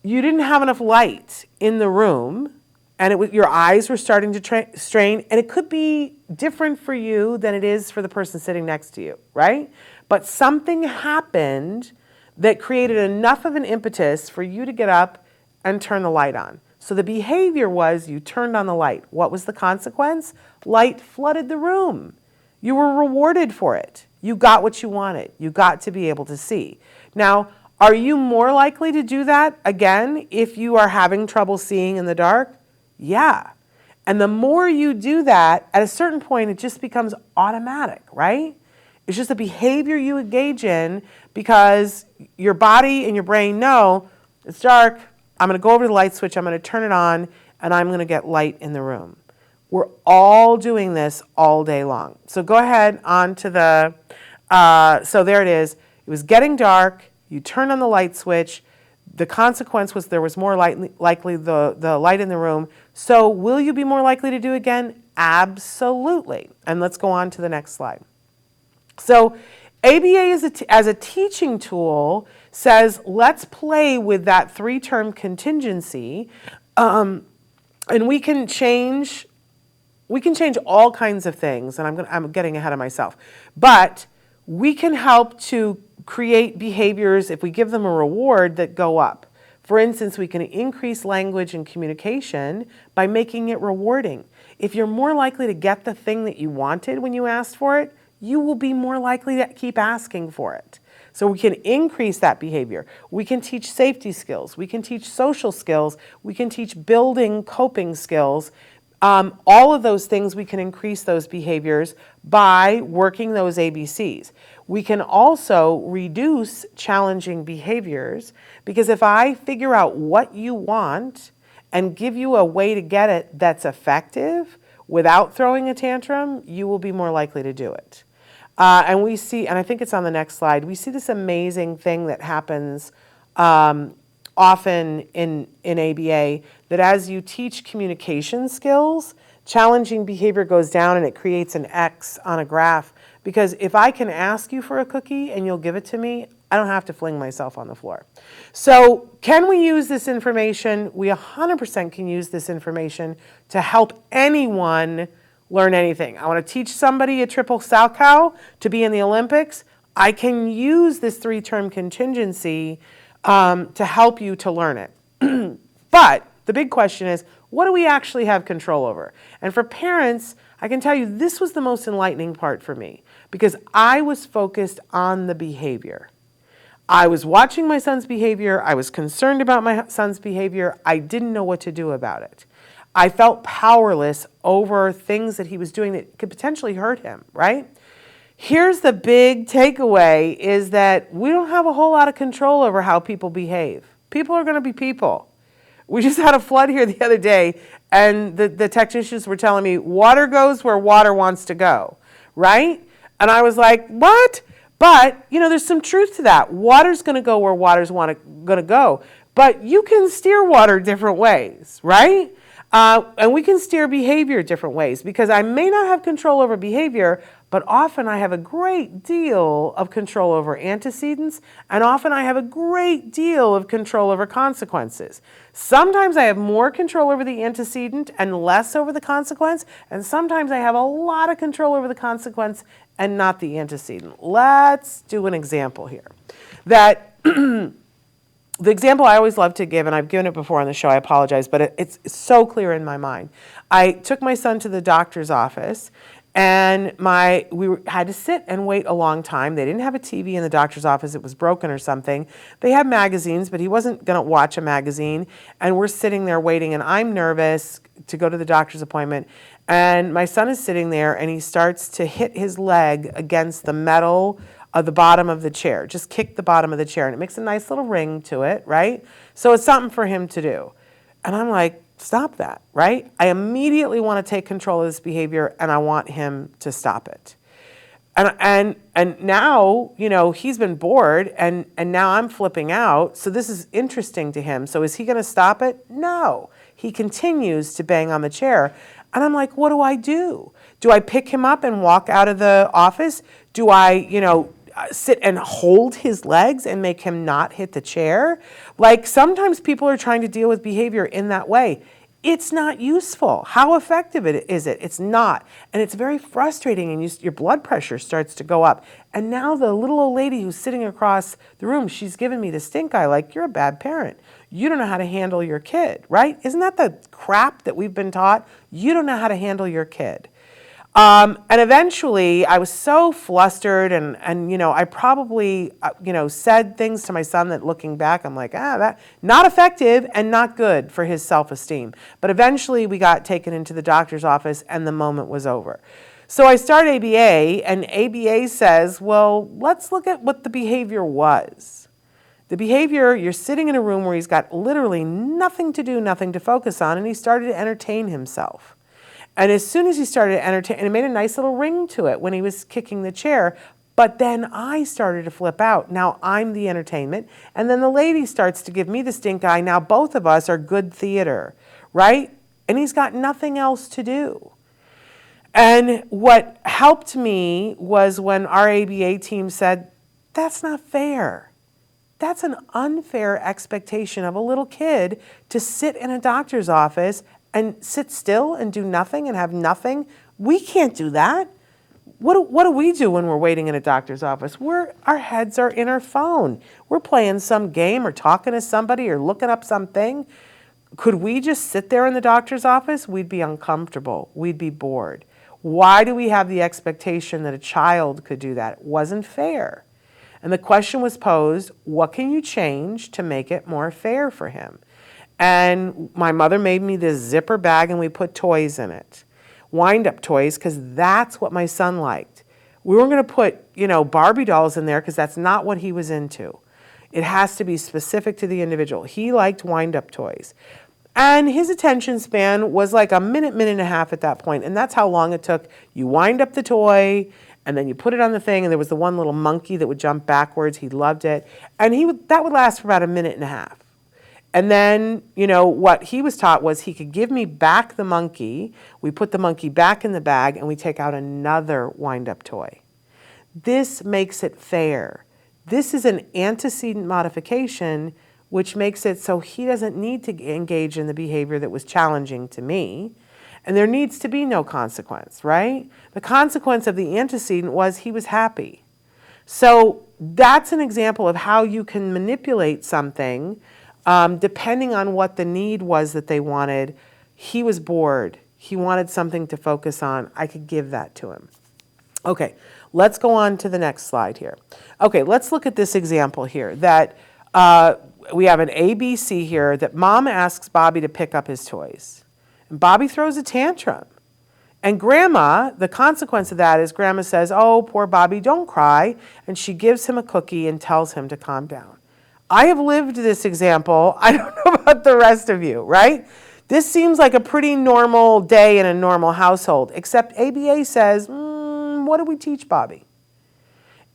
You didn't have enough light in the room and your eyes were starting to strain, and it could be different for you than it is for the person sitting next to you, right? But something happened that created enough of an impetus for you to get up and turn the light on. So the behavior was you turned on the light. What was the consequence? Light flooded the room. You were rewarded for it. You got what you wanted. You got to be able to see. Now, are you more likely to do that again if you are having trouble seeing in the dark? Yeah. And the more you do that, at a certain point, it just becomes automatic, right? It's just a behavior you engage in because your body and your brain know it's dark. I'm going to go over to the light switch. I'm going to turn it on, and I'm going to get light in the room. We're all doing this all day long. So go ahead on to the, so there it is. It was getting dark. You turned on the light switch. The consequence was there was more likely the light in the room. So will you be more likely to do again? Absolutely. And let's go on to the next slide. So ABA as a teaching tool says, let's play with that 3-term contingency, and we can change all kinds of things. And I'm getting ahead of myself, but we can help to create behaviors if we give them a reward that go up. For instance, we can increase language and communication by making it rewarding. If you're more likely to get the thing that you wanted when you asked for it, you will be more likely to keep asking for it. So we can increase that behavior. We can teach safety skills. We can teach social skills. We can teach building coping skills. All of those things, we can increase those behaviors by working those ABCs. We can also reduce challenging behaviors because if I figure out what you want and give you a way to get it that's effective without throwing a tantrum, you will be more likely to do it. And we see, and I think it's on the next slide, we see this amazing thing that happens often in ABA, that as you teach communication skills, challenging behavior goes down and it creates an X on a graph. Because if I can ask you for a cookie and you'll give it to me, I don't have to fling myself on the floor. So can we use this information? We 100% can use this information to help anyone learn anything. I want to teach somebody a triple Salchow to be in the Olympics. I can use this 3-term contingency to help you to learn it. But the big question is, what do we actually have control over? And for parents, I can tell you this was the most enlightening part for me because I was focused on the behavior. I was watching my son's behavior. I was concerned about my son's behavior. I didn't know what to do about it. I felt powerless over things that he was doing that could potentially hurt him, right? Here's the big takeaway is that we don't have a whole lot of control over how people behave. People are going to be people. We just had a flood here the other day, and the technicians were telling me water goes where water wants to go, right? And I was like, what? But, there's some truth to that. Water's going to go where water's going to go. But you can steer water different ways, right? And we can steer behavior different ways because I may not have control over behavior, but often I have a great deal of control over antecedents, and often I have a great deal of control over consequences. Sometimes I have more control over the antecedent and less over the consequence, and sometimes I have a lot of control over the consequence and not the antecedent. Let's do an example here. The example I always love to give, and I've given it before on the show, I apologize, but it's so clear in my mind. I took my son to the doctor's office, and we had to sit and wait a long time. They didn't have a TV in the doctor's office. It was broken or something. They had magazines, but he wasn't going to watch a magazine, and we're sitting there waiting, and I'm nervous to go to the doctor's appointment, and my son is sitting there, and he starts to hit his leg against the metal of the bottom of the chair. Just kick the bottom of the chair, and it makes a nice little ring to it, right? So it's something for him to do. And I'm like, stop that, right? I immediately want to take control of this behavior, and I want him to stop it. And now, he's been bored, and now I'm flipping out. So this is interesting to him. So is he going to stop it? No. He continues to bang on the chair. And I'm like, what do I do? Do I pick him up and walk out of the office? Do I, sit and hold his legs and make him not hit the chair? Like, sometimes people are trying to deal with behavior in that way. It's not useful. How effective is it? It's not. And it's very frustrating, and your blood pressure starts to go up. And now the little old lady who's sitting across the room, she's giving me the stink eye, like, you're a bad parent. You don't know how to handle your kid, right? Isn't that the crap that we've been taught? You don't know how to handle your kid. And eventually I was so flustered, and I probably, said things to my son that, looking back, I'm like, that not effective and not good for his self-esteem. But eventually we got taken into the doctor's office, and the moment was over. So I start ABA, and ABA says, well, let's look at what the behavior was. The behavior, you're sitting in a room where he's got literally nothing to do, nothing to focus on, and he started to entertain himself. And as soon as he started to entertain, and it made a nice little ring to it when he was kicking the chair, but then I started to flip out. Now I'm the entertainment, and then the lady starts to give me the stink eye. Now both of us are good theater, right? And he's got nothing else to do. And what helped me was when our ABA team said, that's not fair. That's an unfair expectation of a little kid to sit in a doctor's office and sit still and do nothing and have nothing. We can't do that. What do we do when we're waiting in a doctor's office? Our heads are in our phone. We're playing some game or talking to somebody or looking up something. Could we just sit there in the doctor's office? We'd be uncomfortable. We'd be bored. Why do we have the expectation that a child could do that? It wasn't fair. And the question was posed, what can you change to make it more fair for him? And my mother made me this zipper bag, and we put toys in it. Wind-up toys, because that's what my son liked. We weren't going to put, Barbie dolls in there, because that's not what he was into. It has to be specific to the individual. He liked wind-up toys. And his attention span was like a minute and a half at that point, and that's how long it took. You wind up the toy, and then you put it on the thing, and there was the one little monkey that would jump backwards. He loved it. And that would last for about a minute and a half. And then, what he was taught was he could give me back the monkey. We put the monkey back in the bag, and we take out another wind-up toy. This makes it fair. This is an antecedent modification, which makes it so he doesn't need to engage in the behavior that was challenging to me. And there needs to be no consequence, right? The consequence of the antecedent was he was happy. So that's an example of how you can manipulate something depending on what the need was that they wanted. He was bored. He wanted something to focus on. I could give that to him. Okay, let's go on to the next slide here. Okay, let's look at this example here that we have an ABC here that mom asks Bobby to pick up his toys. And Bobby throws a tantrum. And grandma, the consequence of that is grandma says, oh, poor Bobby, don't cry. And she gives him a cookie and tells him to calm down. I have lived this example. I don't know about the rest of you, right? This seems like a pretty normal day in a normal household, except ABA says, what do we teach Bobby?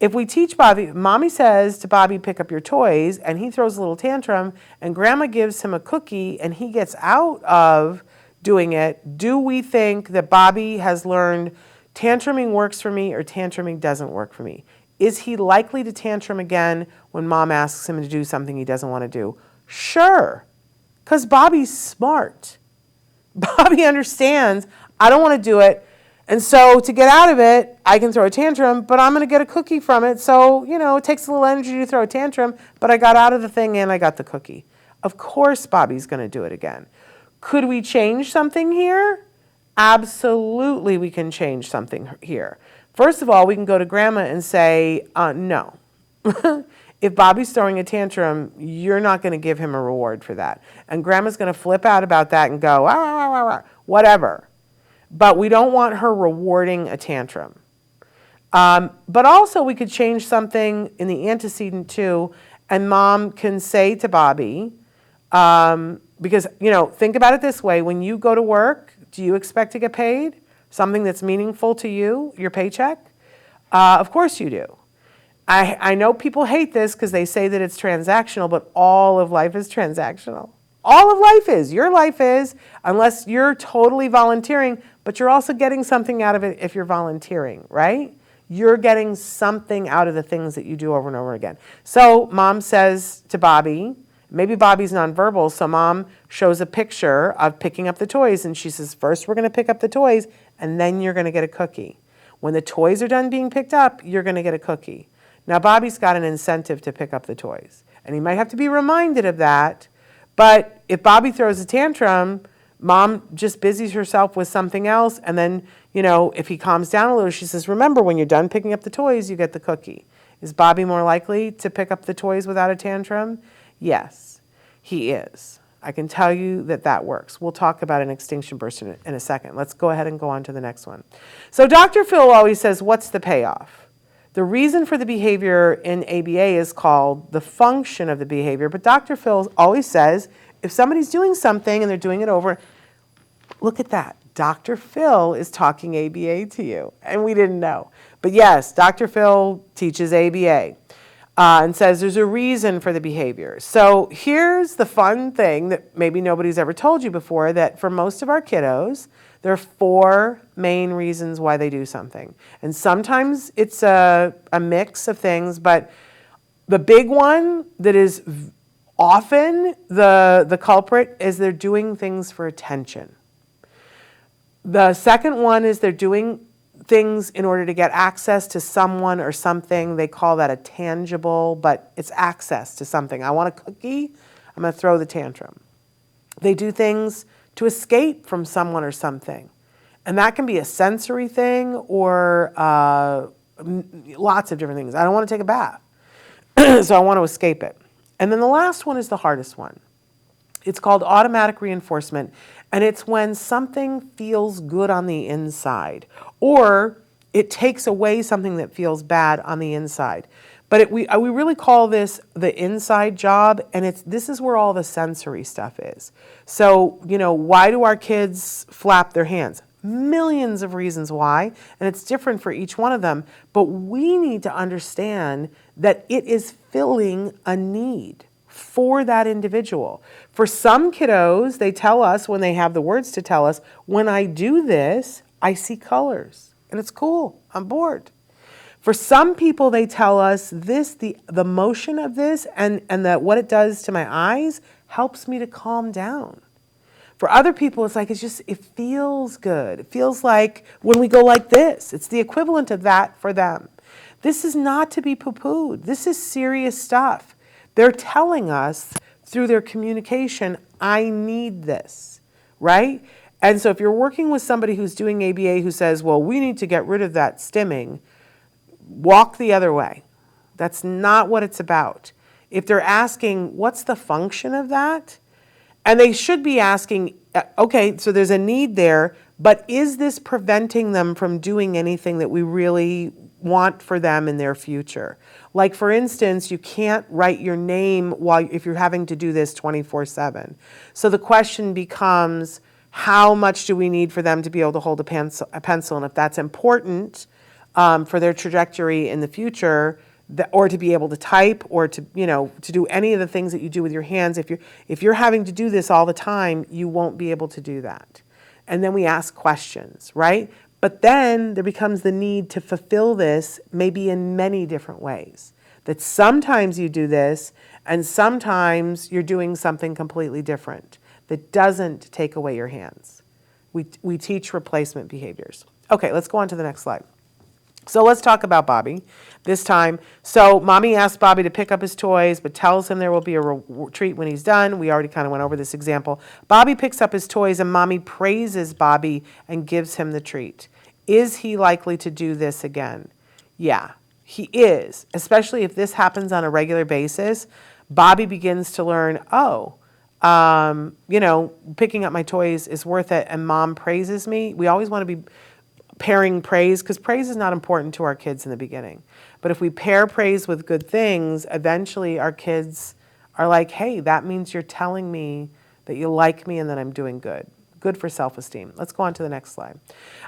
If we teach Bobby, mommy says to Bobby, pick up your toys, and he throws a little tantrum, and grandma gives him a cookie, and he gets out of doing it, do we think that Bobby has learned tantruming works for me or tantruming doesn't work for me? Is he likely to tantrum again when mom asks him to do something he doesn't want to do? Sure, because Bobby's smart. Bobby understands, I don't want to do it, and so to get out of it, I can throw a tantrum, but I'm going to get a cookie from it, so, it takes a little energy to throw a tantrum, but I got out of the thing and I got the cookie. Of course Bobby's going to do it again. Could we change something here? Absolutely we can change something here. First of all, we can go to grandma and say, no. If Bobby's throwing a tantrum, you're not going to give him a reward for that. And grandma's going to flip out about that and go, ah, ah, ah, ah. whatever. But we don't want her rewarding a tantrum. But also we could change something in the antecedent too, and mom can say to Bobby, because, think about it this way. When you go to work, do you expect to get paid? Something that's meaningful to you, your paycheck? Of course you do. I know people hate this because they say that it's transactional, but all of life is transactional. All of life is. Your life is, unless you're totally volunteering, but you're also getting something out of it if you're volunteering, right? You're getting something out of the things that you do over and over again. So mom says to Bobby, maybe Bobby's nonverbal, so mom shows a picture of picking up the toys, and she says, first we're going to pick up the toys, and then you're going to get a cookie. When the toys are done being picked up, you're going to get a cookie. Now Bobby's got an incentive to pick up the toys, and he might have to be reminded of that, but if Bobby throws a tantrum, mom just busies herself with something else, and then, if he calms down a little, she says, remember, when you're done picking up the toys, you get the cookie. Is Bobby more likely to pick up the toys without a tantrum? Yes, he is. I can tell you that works. We'll talk about an extinction burst in a second. Let's go ahead and go on to the next one. So Dr. Phil always says, what's the payoff? The reason for the behavior in ABA is called the function of the behavior, but Dr. Phil always says, if somebody's doing something and they're doing it over, look at that. Dr. Phil is talking ABA to you, and we didn't know. But yes, Dr. Phil teaches ABA and says there's a reason for the behavior. So here's the fun thing that maybe nobody's ever told you before, that for most of our kiddos, there are 4 main reasons why they do something. And sometimes it's a mix of things, but the big one that is often the culprit is they're doing things for attention. The second one is they're doing things in order to get access to someone or something. They call that a tangible, but it's access to something. I want a cookie, I'm going to throw the tantrum. They do things to escape from someone or something. And that can be a sensory thing or lots of different things. I don't want to take a bath, so I want to escape it. And then the last one is the hardest one. It's called automatic reinforcement, and it's when something feels good on the inside, or it takes away something that feels bad on the inside. But we really call this the inside job, and this is where all the sensory stuff is. So, why do our kids flap their hands? Millions of reasons why, and it's different for each one of them, but we need to understand that it is filling a need for that individual. For some kiddos, they tell us when they have the words to tell us, when I do this, I see colors, and it's cool, I'm bored. For some people, they tell us the motion of this and that what it does to my eyes helps me to calm down. For other people, it's like, it feels good. It feels like when we go like this, it's the equivalent of that for them. This is not to be poo-pooed. This is serious stuff. They're telling us through their communication, I need this, right? And so if you're working with somebody who's doing ABA who says, well, we need to get rid of that stimming, walk the other way. That's not what it's about. If they're asking, what's the function of that? And they should be asking, okay, so there's a need there, but is this preventing them from doing anything that we really want for them in their future? Like, for instance, you can't write your name if you're having to do this 24/7. So the question becomes, how much do we need for them to be able to hold a pencil? And if that's important for their trajectory in the future, or to be able to type, or to do any of the things that you do with your hands, if you're having to do this all the time, you won't be able to do that. And then we ask questions, right? But then there becomes the need to fulfill this maybe in many different ways. That sometimes you do this, and sometimes you're doing something completely different that doesn't take away your hands. We teach replacement behaviors. Okay, let's go on to the next slide. So let's talk about Bobby this time. So mommy asked Bobby to pick up his toys, but tells him there will be a treat when he's done. We already kind of went over this example. Bobby picks up his toys, and mommy praises Bobby and gives him the treat. Is he likely to do this again? Yeah, he is, especially if this happens on a regular basis. Bobby begins to learn, Picking up my toys is worth it and mom praises me. We always want to be pairing praise, because praise is not important to our kids in the beginning. But if we pair praise with good things, eventually our kids are like, hey, that means you're telling me that you like me and that I'm doing good. Good for self-esteem. Let's go on to the next slide.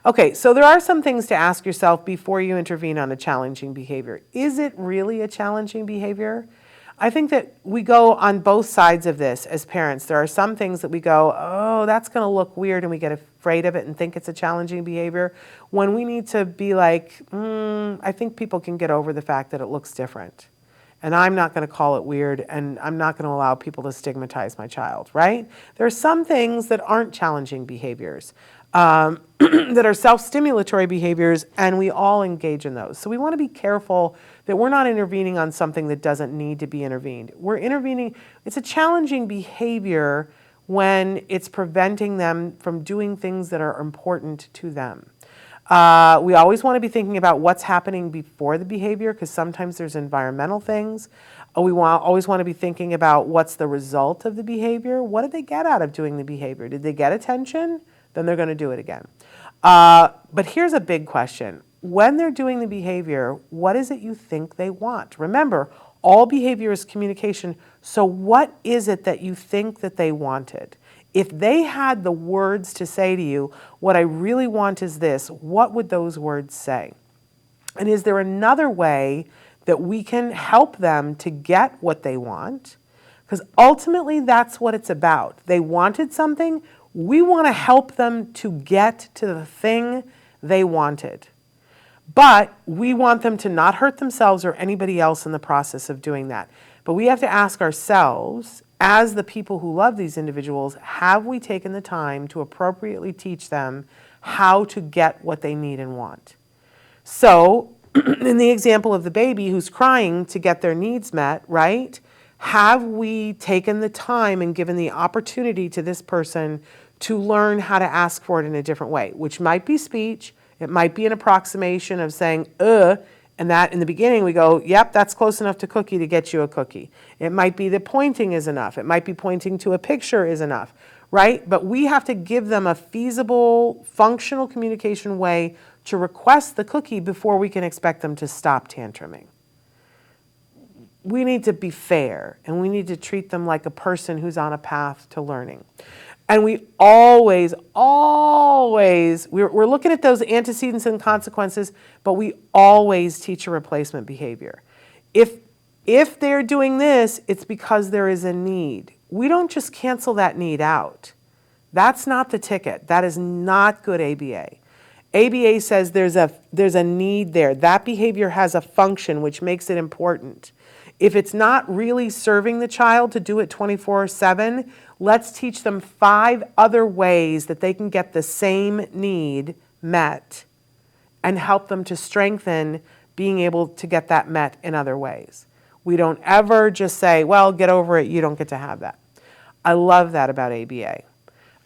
Okay, so there are some things to ask yourself before you intervene on a challenging behavior. Is it really a challenging behavior? I think that we go on both sides of this as parents. There are some things that we go, oh, that's going to look weird, and we get afraid of it and think it's a challenging behavior, when we need to be like, I think people can get over the fact that it looks different. And I'm not going to call it weird, and I'm not going to allow people to stigmatize my child, right? There are some things that aren't challenging behaviors, that are self-stimulatory behaviors, and we all engage in those. So we want to be careful that we're not intervening on something that doesn't need to be intervened. We're intervening, it's a challenging behavior when it's preventing them from doing things that are important to them. We always want to be thinking about what's happening before the behavior, because sometimes there's environmental things. Always want to be thinking about what's the result of the behavior. What did they get out of doing the behavior? Did they get attention? Then they're going to do it again. But here's a big question. When they're doing the behavior, what is it you think they want? Remember, all behavior is communication. So what is it that you think that they wanted? If they had the words to say to you, what I really want is this, what would those words say? And is there another way that we can help them to get what they want? Because ultimately that's what it's about. They wanted something. We want to help them to get to the thing they wanted. But we want them to not hurt themselves or anybody else in the process of doing that. But we have to ask ourselves, as the people who love these individuals, have we taken the time to appropriately teach them how to get what they need and want? So, in the example of the baby who's crying to get their needs met, right? Have we taken the time and given the opportunity to this person to learn how to ask for it in a different way, which might be speech, it might be an approximation of saying, and that in the beginning we go, yep, that's close enough to cookie to get you a cookie. It might be that pointing is enough. It might be pointing to a picture is enough, right? But we have to give them a feasible, functional communication way to request the cookie before we can expect them to stop tantruming. We need to be fair, and we need to treat them like a person who's on a path to learning. And we always, we're looking at those antecedents and consequences, but we always teach a replacement behavior. If they're doing this, it's because there is a need. We don't just cancel that need out. That's not the ticket. That is not good ABA. ABA says there's a need there. That behavior has a function which makes it important. If it's not really serving the child to do it 24/7, let's teach them 5 other ways that they can get the same need met and help them to strengthen being able to get that met in other ways. We don't ever just say, well, get over it, you don't get to have that. I love that about ABA.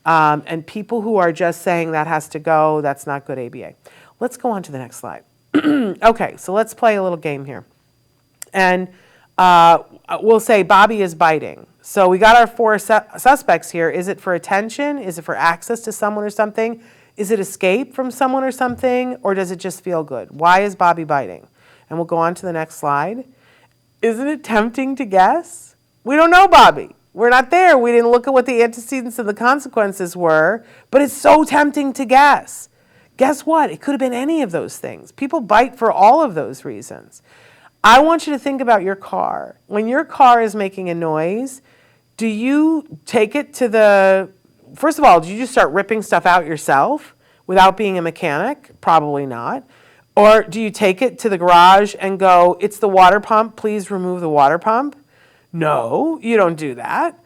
And people who are just saying that has to go, that's not good ABA. Let's go on to the next slide. Okay, so let's play a little game here. And we'll say Bobby is biting. So we got our 4 suspects here. Is it for attention? Is it for access to someone or something? Is it escape from someone or something? Or does it just feel good? Why is Bobby biting? And we'll go on to the next slide. Isn't it tempting to guess? We don't know Bobby. We're not there. We didn't look at what the antecedents and the consequences were, but it's so tempting to guess. Guess what? It could have been any of those things. People bite for all of those reasons. I want you to think about your car. When your car is making a noise, do you take it to the, first of all, do you just start ripping stuff out yourself without being a mechanic? Probably not. Or do you take it to the garage and go, it's the water pump, please remove the water pump? No, you don't do that.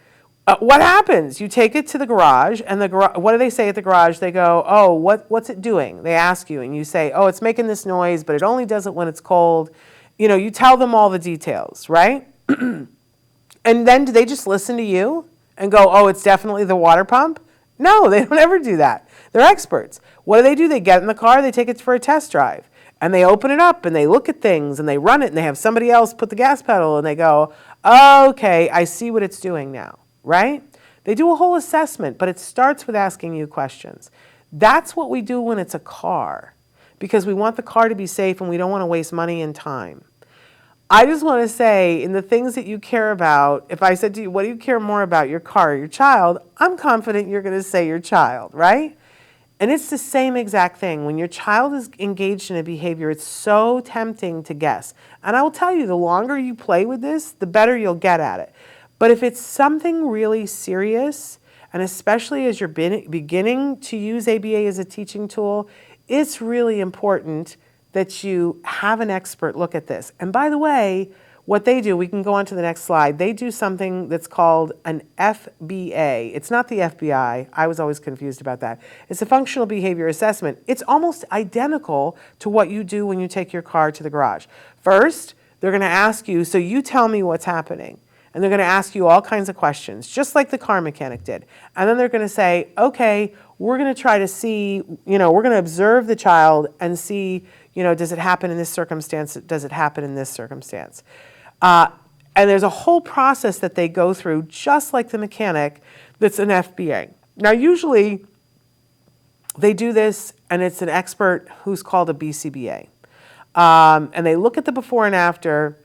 What happens? You take it to the garage, and what do they say at the garage? They go, oh, what's it doing? They ask you, and you say, oh, it's making this noise, but it only does it when it's cold. You know, you tell them all the details, right? And then do they just listen to you and go, oh, it's definitely the water pump? No, they don't ever do that. They're experts. What do? They get in the car, they take it for a test drive, and they open it up, and they look at things, and they run it, and they have somebody else put the gas pedal, and they go, okay, I see what it's doing now, right? They do a whole assessment, but it starts with asking you questions. That's what we do when it's a car, because we want the car to be safe and we don't want to waste money and time. I just want to say, in the things that you care about, if I said to you, what do you care more about, your car or your child? I'm confident you're going to say your child, right? And it's the same exact thing. When your child is engaged in a behavior, it's so tempting to guess. And I will tell you, the longer you play with this, the better you'll get at it. But if it's something really serious, and especially as you're beginning to use ABA as a teaching tool, it's really important that you have an expert look at this. And by the way, what they do, we can go on to the next slide, they do something that's called an FBA. It's not the FBI. I was always confused about that. It's a functional behavior assessment. It's almost identical to what you do when you take your car to the garage. First, they're going to ask you, so you tell me what's happening. And they're going to ask you all kinds of questions, just like the car mechanic did. And then they're going to say, okay, we're going to try to see, we're going to observe the child and see, does it happen in this circumstance? Does it happen in this circumstance? And there's a whole process that they go through, just like the mechanic, that's an FBA. Now, usually they do this, and it's an expert who's called a BCBA. And they look at the before and after.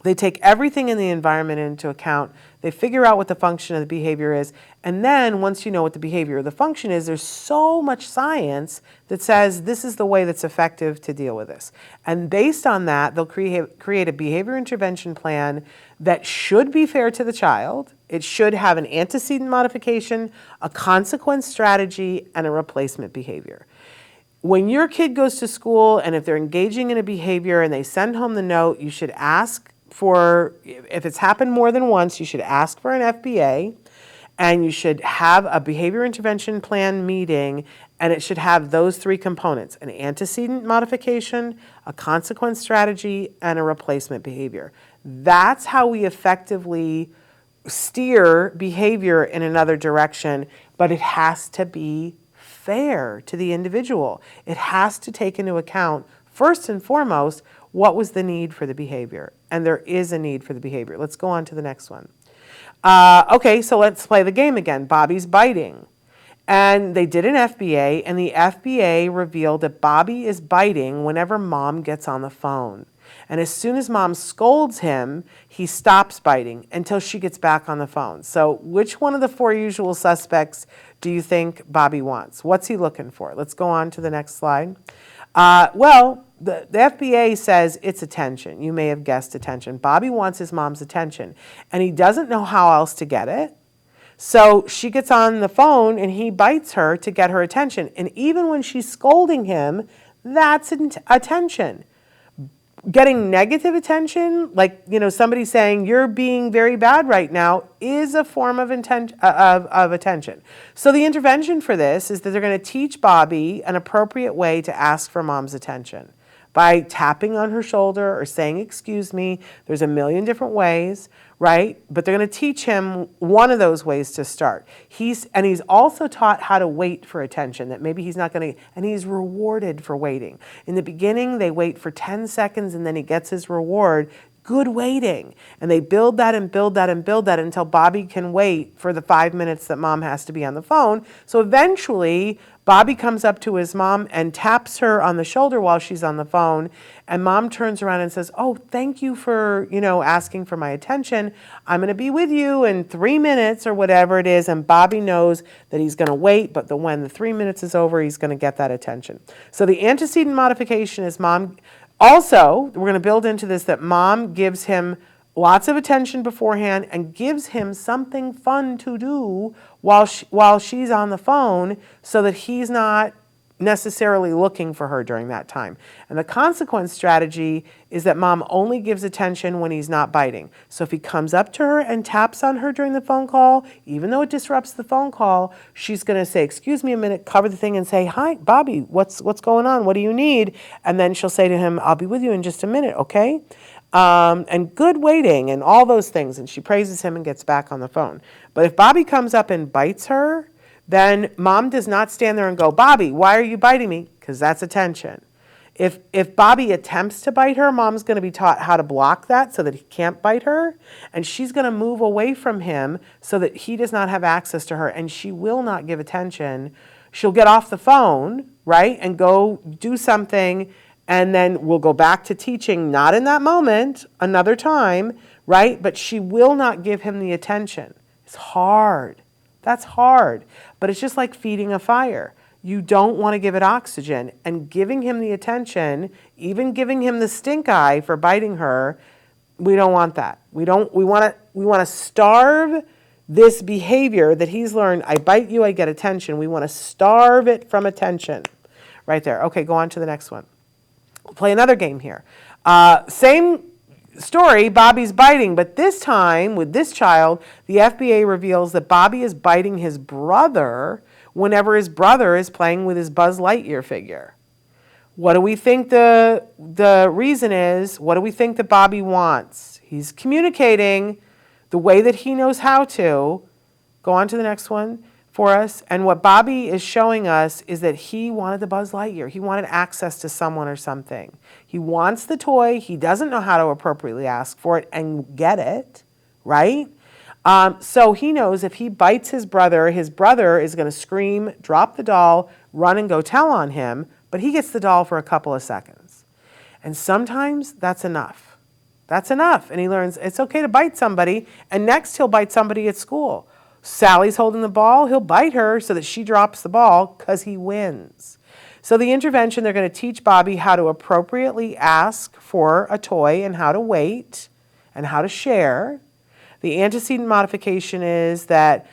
They take everything in the environment into account. They figure out what the function of the behavior is. And then once you know what the behavior or the function is, there's so much science that says this is the way that's effective to deal with this. And based on that, they'll create a behavior intervention plan that should be fair to the child. It should have an antecedent modification, a consequence strategy, and a replacement behavior. When your kid goes to school and if they're engaging in a behavior and they send home the note, you should ask for, if it's happened more than once, you should ask for an FBA, and you should have a behavior intervention plan meeting, and it should have those three components: an antecedent modification, a consequence strategy, and a replacement behavior. That's how we effectively steer behavior in another direction, but it has to be fair to the individual. It has to take into account, first and foremost, what was the need for the behavior? And there is a need for the behavior. Let's go on to the next one. Okay, so let's play the game again. Bobby's biting. And they did an FBA, and the FBA revealed that Bobby is biting whenever mom gets on the phone. And as soon as mom scolds him, he stops biting until she gets back on the phone. So which one of the four usual suspects do you think Bobby wants? What's he looking for? Let's go on to the next slide. The FBA says it's attention. You may have guessed attention. Bobby wants his mom's attention, and he doesn't know how else to get it. So she gets on the phone, and he bites her to get her attention. And even when she's scolding him, that's attention. Getting negative attention, like somebody saying you're being very bad right now, is a form of attention. So the intervention for this is that they're going to teach Bobby an appropriate way to ask for mom's attention by tapping on her shoulder or saying excuse me. There's a million different ways, right? But they're going to teach him one of those ways to start. He's also taught how to wait for attention, that maybe he's not going to, and he's rewarded for waiting. In the beginning, they wait for 10 seconds and then he gets his reward. Good waiting. And they build that and build that and build that until Bobby can wait for the 5 minutes that mom has to be on the phone. So eventually, Bobby comes up to his mom and taps her on the shoulder while she's on the phone. And mom turns around and says, oh, thank you for, asking for my attention. I'm going to be with you in 3 minutes or whatever it is. And Bobby knows that he's going to wait, but when the 3 minutes is over, he's going to get that attention. So the antecedent modification is mom. Also, we're going to build into this that mom gives him lots of attention beforehand and gives him something fun to do while she's on the phone so that he's not necessarily looking for her during that time. And the consequence strategy is that mom only gives attention when he's not biting. So if he comes up to her and taps on her during the phone call, even though it disrupts the phone call, she's going to say, excuse me a minute, cover the thing and say, hi, Bobby, what's going on? What do you need? And then she'll say to him, I'll be with you in just a minute, okay? And good waiting and all those things. And she praises him and gets back on the phone. But if Bobby comes up and bites her, then mom does not stand there and go, Bobby, why are you biting me? Because that's attention. If Bobby attempts to bite her, mom's going to be taught how to block that so that he can't bite her. And she's going to move away from him so that he does not have access to her. And she will not give attention. She'll get off the phone, right, and go do something. And then we'll go back to teaching, not in that moment, another time, right? But she will not give him the attention. It's hard. That's hard. But it's just like feeding a fire. You don't want to give it oxygen, and giving him the attention, even giving him the stink eye for biting her, we don't want that. We want to starve this behavior that he's learned. I bite you, I get attention. We want to starve it from attention. Right there. Okay, go on to the next one. We'll play another game here. Same story, Bobby's biting, but this time with this child, the FBA reveals that Bobby is biting his brother whenever his brother is playing with his Buzz Lightyear figure. What do we think the reason is? What do we think that Bobby wants? He's communicating the way that he knows how to. Go on to the next one for us. And what Bobby is showing us is that he wanted the Buzz Lightyear. He wanted access to someone or something. He wants the toy. He doesn't know how to appropriately ask for it and get it, right? So he knows if he bites his brother is going to scream, drop the doll, run and go tell on him, but he gets the doll for a couple of seconds. And sometimes that's enough. That's enough. And he learns it's okay to bite somebody, and next he'll bite somebody at school. Sally's holding the ball, he'll bite her so that she drops the ball because he wins. So the intervention, they're going to teach Bobby how to appropriately ask for a toy and how to wait and how to share. The antecedent modification is that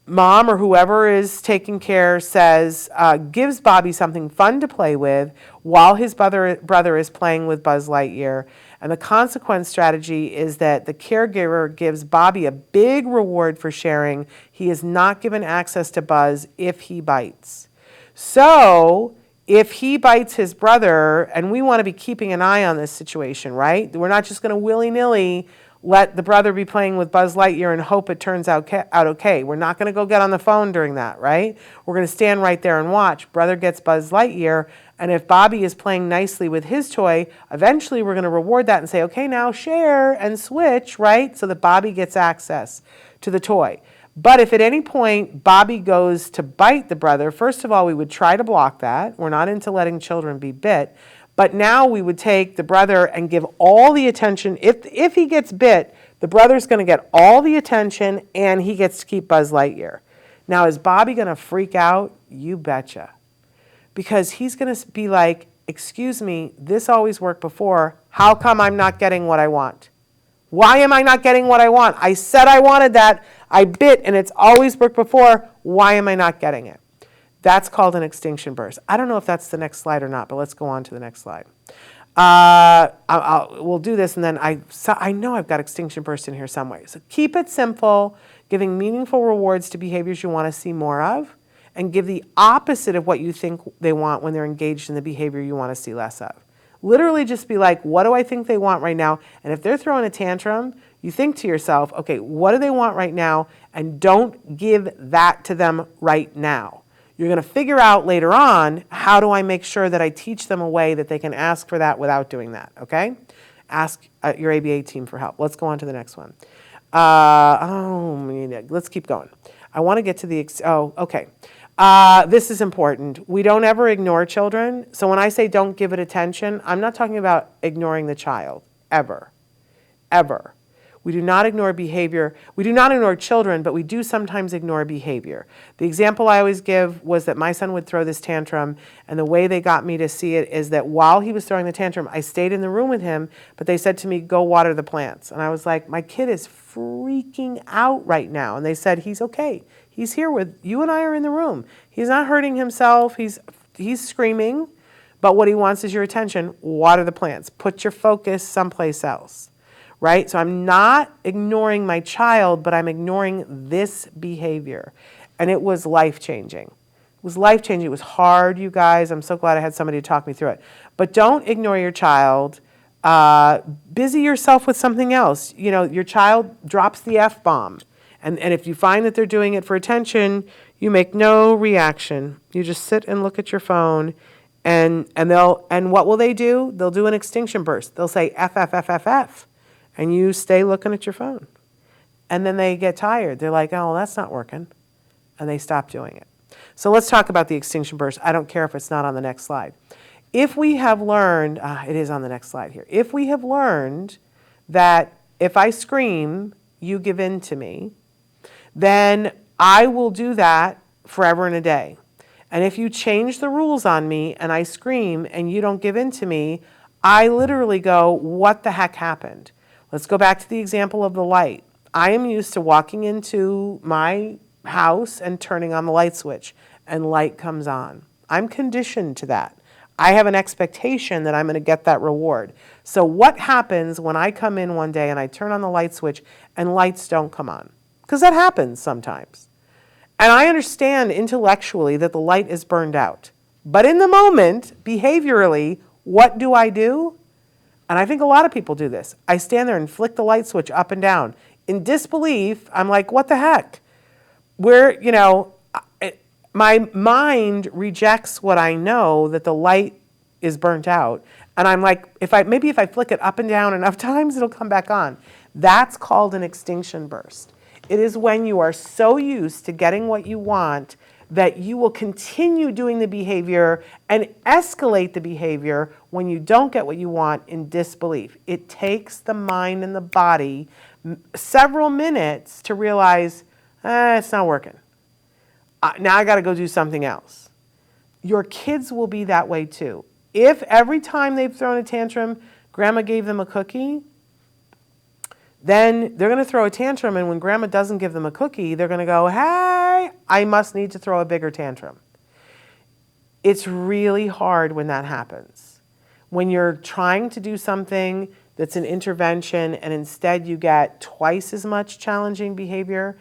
mom or whoever is taking care gives Bobby something fun to play with while his brother is playing with Buzz Lightyear. And the consequence strategy is that the caregiver gives Bobby a big reward for sharing. He is not given access to Buzz if he bites. So if he bites his brother, and we want to be keeping an eye on this situation, right? We're not just going to willy-nilly let the brother be playing with Buzz Lightyear and hope it turns out okay. We're not going to go get on the phone during that, right? We're going to stand right there and watch. Brother gets Buzz Lightyear, and if Bobby is playing nicely with his toy, eventually we're going to reward that and say, okay, now share and switch, right? So that Bobby gets access to the toy. But if at any point Bobby goes to bite the brother, first of all, we would try to block that. We're not into letting children be bit. But now we would take the brother and give all the attention. If he gets bit, the brother's going to get all the attention and he gets to keep Buzz Lightyear. Now, is Bobby going to freak out? You betcha. Because he's going to be like, excuse me, this always worked before. How come I'm not getting what I want? Why am I not getting what I want? I said I wanted that. I bit and it's always worked before. Why am I not getting it? That's called an extinction burst. I don't know if that's the next slide or not, but let's go on to the next slide. We'll do this, and then I know I've got extinction burst in here somewhere. So keep it simple, giving meaningful rewards to behaviors you want to see more of, and give the opposite of what you think they want when they're engaged in the behavior you want to see less of. Literally just be like, what do I think they want right now? And if they're throwing a tantrum, you think to yourself, okay, what do they want right now? And don't give that to them right now. You're going to figure out later on, how do I make sure that I teach them a way that they can ask for that without doing that, okay? Ask your ABA team for help. Let's go on to the next one. Let's keep going. I want to get to the, okay. This is important. We don't ever ignore children. So when I say don't give it attention, I'm not talking about ignoring the child, ever, ever. We do not ignore behavior. We do not ignore children, but we do sometimes ignore behavior. The example I always give was that my son would throw this tantrum, and the way they got me to see it is that while he was throwing the tantrum, I stayed in the room with him, but they said to me, go water the plants. And I was like, my kid is freaking out right now. And they said, he's okay. He's here with you, and I are in the room. He's not hurting himself. He's screaming, but what he wants is your attention. Water the plants. Put your focus someplace else. Right? So I'm not ignoring my child, but I'm ignoring this behavior. And it was life-changing. It was life-changing. It was hard, you guys. I'm so glad I had somebody to talk me through it. But don't ignore your child. Busy yourself with something else. You know, your child drops the F-bomb. And if you find that they're doing it for attention, you make no reaction. You just sit and look at your phone And what will they do? They'll do an extinction burst. They'll say F, F, F, F, F, and you stay looking at your phone. And then they get tired. They're like, oh, that's not working. And they stop doing it. So let's talk about the extinction burst. I don't care if it's not on the next slide. If we have learned, it is on the next slide here. If we have learned that if I scream, you give in to me, then I will do that forever and a day. And if you change the rules on me and I scream and you don't give in to me, I literally go, what the heck happened? Let's go back to the example of the light. I am used to walking into my house and turning on the light switch and light comes on. I'm conditioned to that. I have an expectation that I'm going to get that reward. So what happens when I come in one day and I turn on the light switch and lights don't come on? Because that happens sometimes. And I understand intellectually that the light is burned out. But in the moment, behaviorally, what do? And I think a lot of people do this. I stand there and flick the light switch up and down. In disbelief, I'm like, what the heck? My mind rejects what I know, that the light is burnt out. And I'm like, if I flick it up and down enough times, it'll come back on. That's called an extinction burst. It is when you are so used to getting what you want that you will continue doing the behavior and escalate the behavior when you don't get what you want in disbelief. It takes the mind and the body several minutes to realize, it's not working. Now I got to go do something else. Your kids will be that way too. If every time they've thrown a tantrum, grandma gave them a cookie, then they're going to throw a tantrum, and when grandma doesn't give them a cookie, they're going to go, hey, I must need to throw a bigger tantrum. It's really hard when that happens. When you're trying to do something that's an intervention and instead you get twice as much challenging behavior,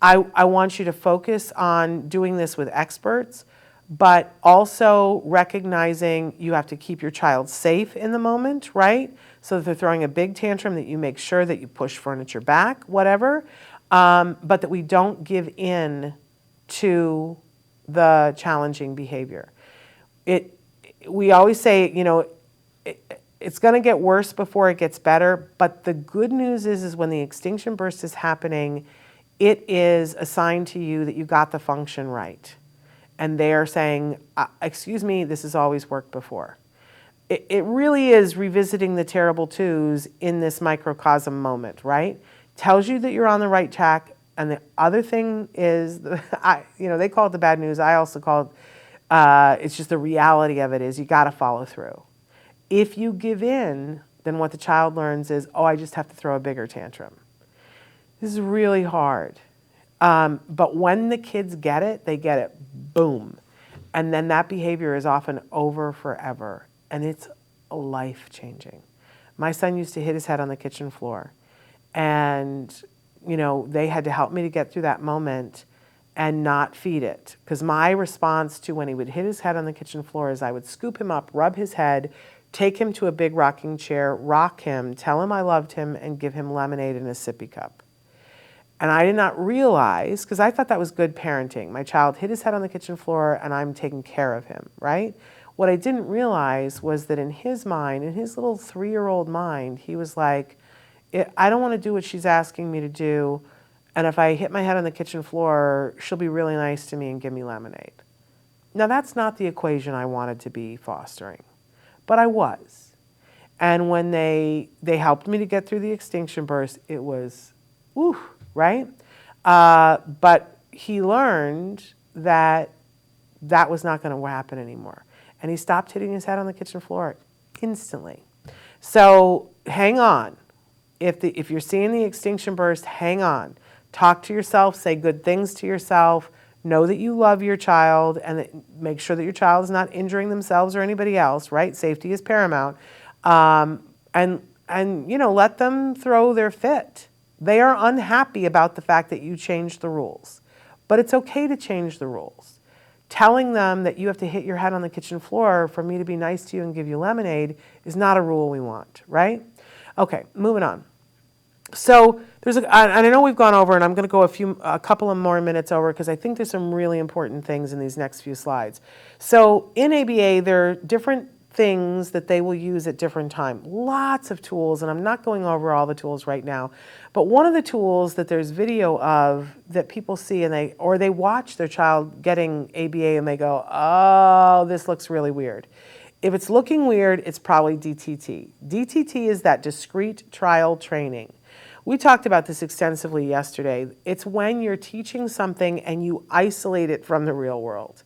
I want you to focus on doing this with experts, but also recognizing you have to keep your child safe in the moment, right? So if they're throwing a big tantrum, that you make sure that you push furniture back, whatever, but that we don't give in to the challenging behavior. We always say, it's going to get worse before it gets better, but the good news is when the extinction burst is happening, it is a sign to you that you got the function right. And they are saying, excuse me, this has always worked before. It really is revisiting the terrible twos in this microcosm moment, right? Tells you that you're on the right track. And the other thing is, they call it the bad news. I also call it, it's just the reality of it is you got to follow through. If you give in, then what the child learns is, I just have to throw a bigger tantrum. This is really hard. But when the kids get it, they get it, boom. And then that behavior is often over forever. And it's life-changing. My son used to hit his head on the kitchen floor. And, they had to help me to get through that moment and not feed it. Because my response to when he would hit his head on the kitchen floor is I would scoop him up, rub his head, take him to a big rocking chair, rock him, tell him I loved him, and give him lemonade in a sippy cup. And I did not realize, because I thought that was good parenting. My child hit his head on the kitchen floor and I'm taking care of him, right? What I didn't realize was that in his mind, in his little 3-year-old mind, he was like, I don't want to do what she's asking me to do. And if I hit my head on the kitchen floor, she'll be really nice to me and give me lemonade. Now, that's not the equation I wanted to be fostering, but I was. And when they helped me to get through the extinction burst, it was, woo, right? But he learned that that was not going to happen anymore. And he stopped hitting his head on the kitchen floor instantly. So hang on. If you're seeing the extinction burst, hang on. Talk to yourself, say good things to yourself, know that you love your child, and make sure that your child is not injuring themselves or anybody else, right? Safety is paramount. And let them throw their fit. They are unhappy about the fact that you changed the rules. But it's okay to change the rules. Telling them that you have to hit your head on the kitchen floor for me to be nice to you and give you lemonade is not a rule we want, right? Okay, moving on. So and I know we've gone over, and I'm going to go a couple of more minutes over because I think there's some really important things in these next few slides. So in ABA, there are different things that they will use at different times. Lots of tools, and I'm not going over all the tools right now. But one of the tools that there's video of that people see, and they watch their child getting ABA, and they go, "Oh, this looks really weird." If it's looking weird, it's probably DTT. DTT is that discrete trial training. We talked about this extensively yesterday. It's when you're teaching something and you isolate it from the real world.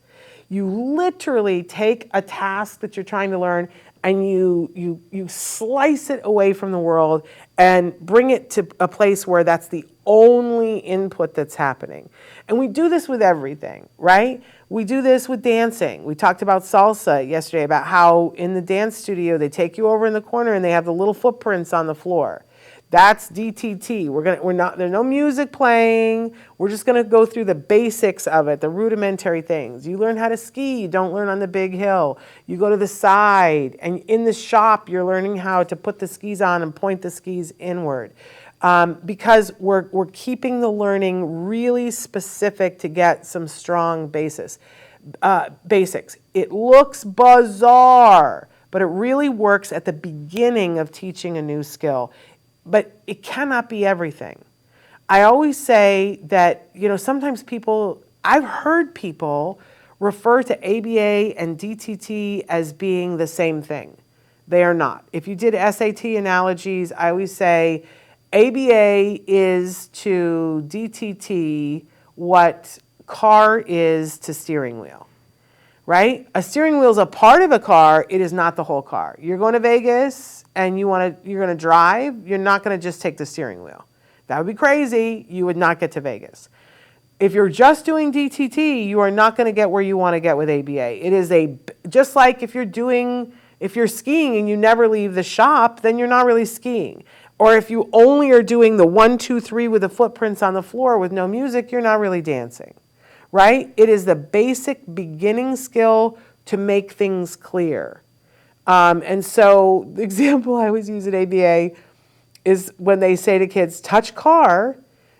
You literally take a task that you're trying to learn and you slice it away from the world and bring it to a place where that's the only input that's happening. And we do this with everything, right? We do this with dancing. We talked about salsa yesterday, about how in the dance studio they take you over in the corner and they have the little footprints on the floor. That's DTT. There's no music playing. We're just going to go through the basics of it, the rudimentary things. You learn how to ski. You don't learn on the big hill. You go to the side, and in the shop, you're learning how to put the skis on and point the skis inward. Because we're keeping the learning really specific to get some strong basics. It looks bizarre, but it really works at the beginning of teaching a new skill. But it cannot be everything. I always say that, sometimes I've heard people refer to ABA and DTT as being the same thing. They are not. If you did SAT analogies, I always say ABA is to DTT what car is to steering wheel. Right? A steering wheel is a part of a car. It is not the whole car. You're going to Vegas and you're going to drive. You're not going to just take the steering wheel. That would be crazy. You would not get to Vegas. If you're just doing DTT, you are not going to get where you want to get with ABA. It is just like if you're skiing and you never leave the shop, then you're not really skiing. Or if you only are doing the 1, 2, 3 with the footprints on the floor with no music, you're not really dancing. Right? It is the basic beginning skill to make things clear. And so the example I always use at ABA is when they say to kids, touch car,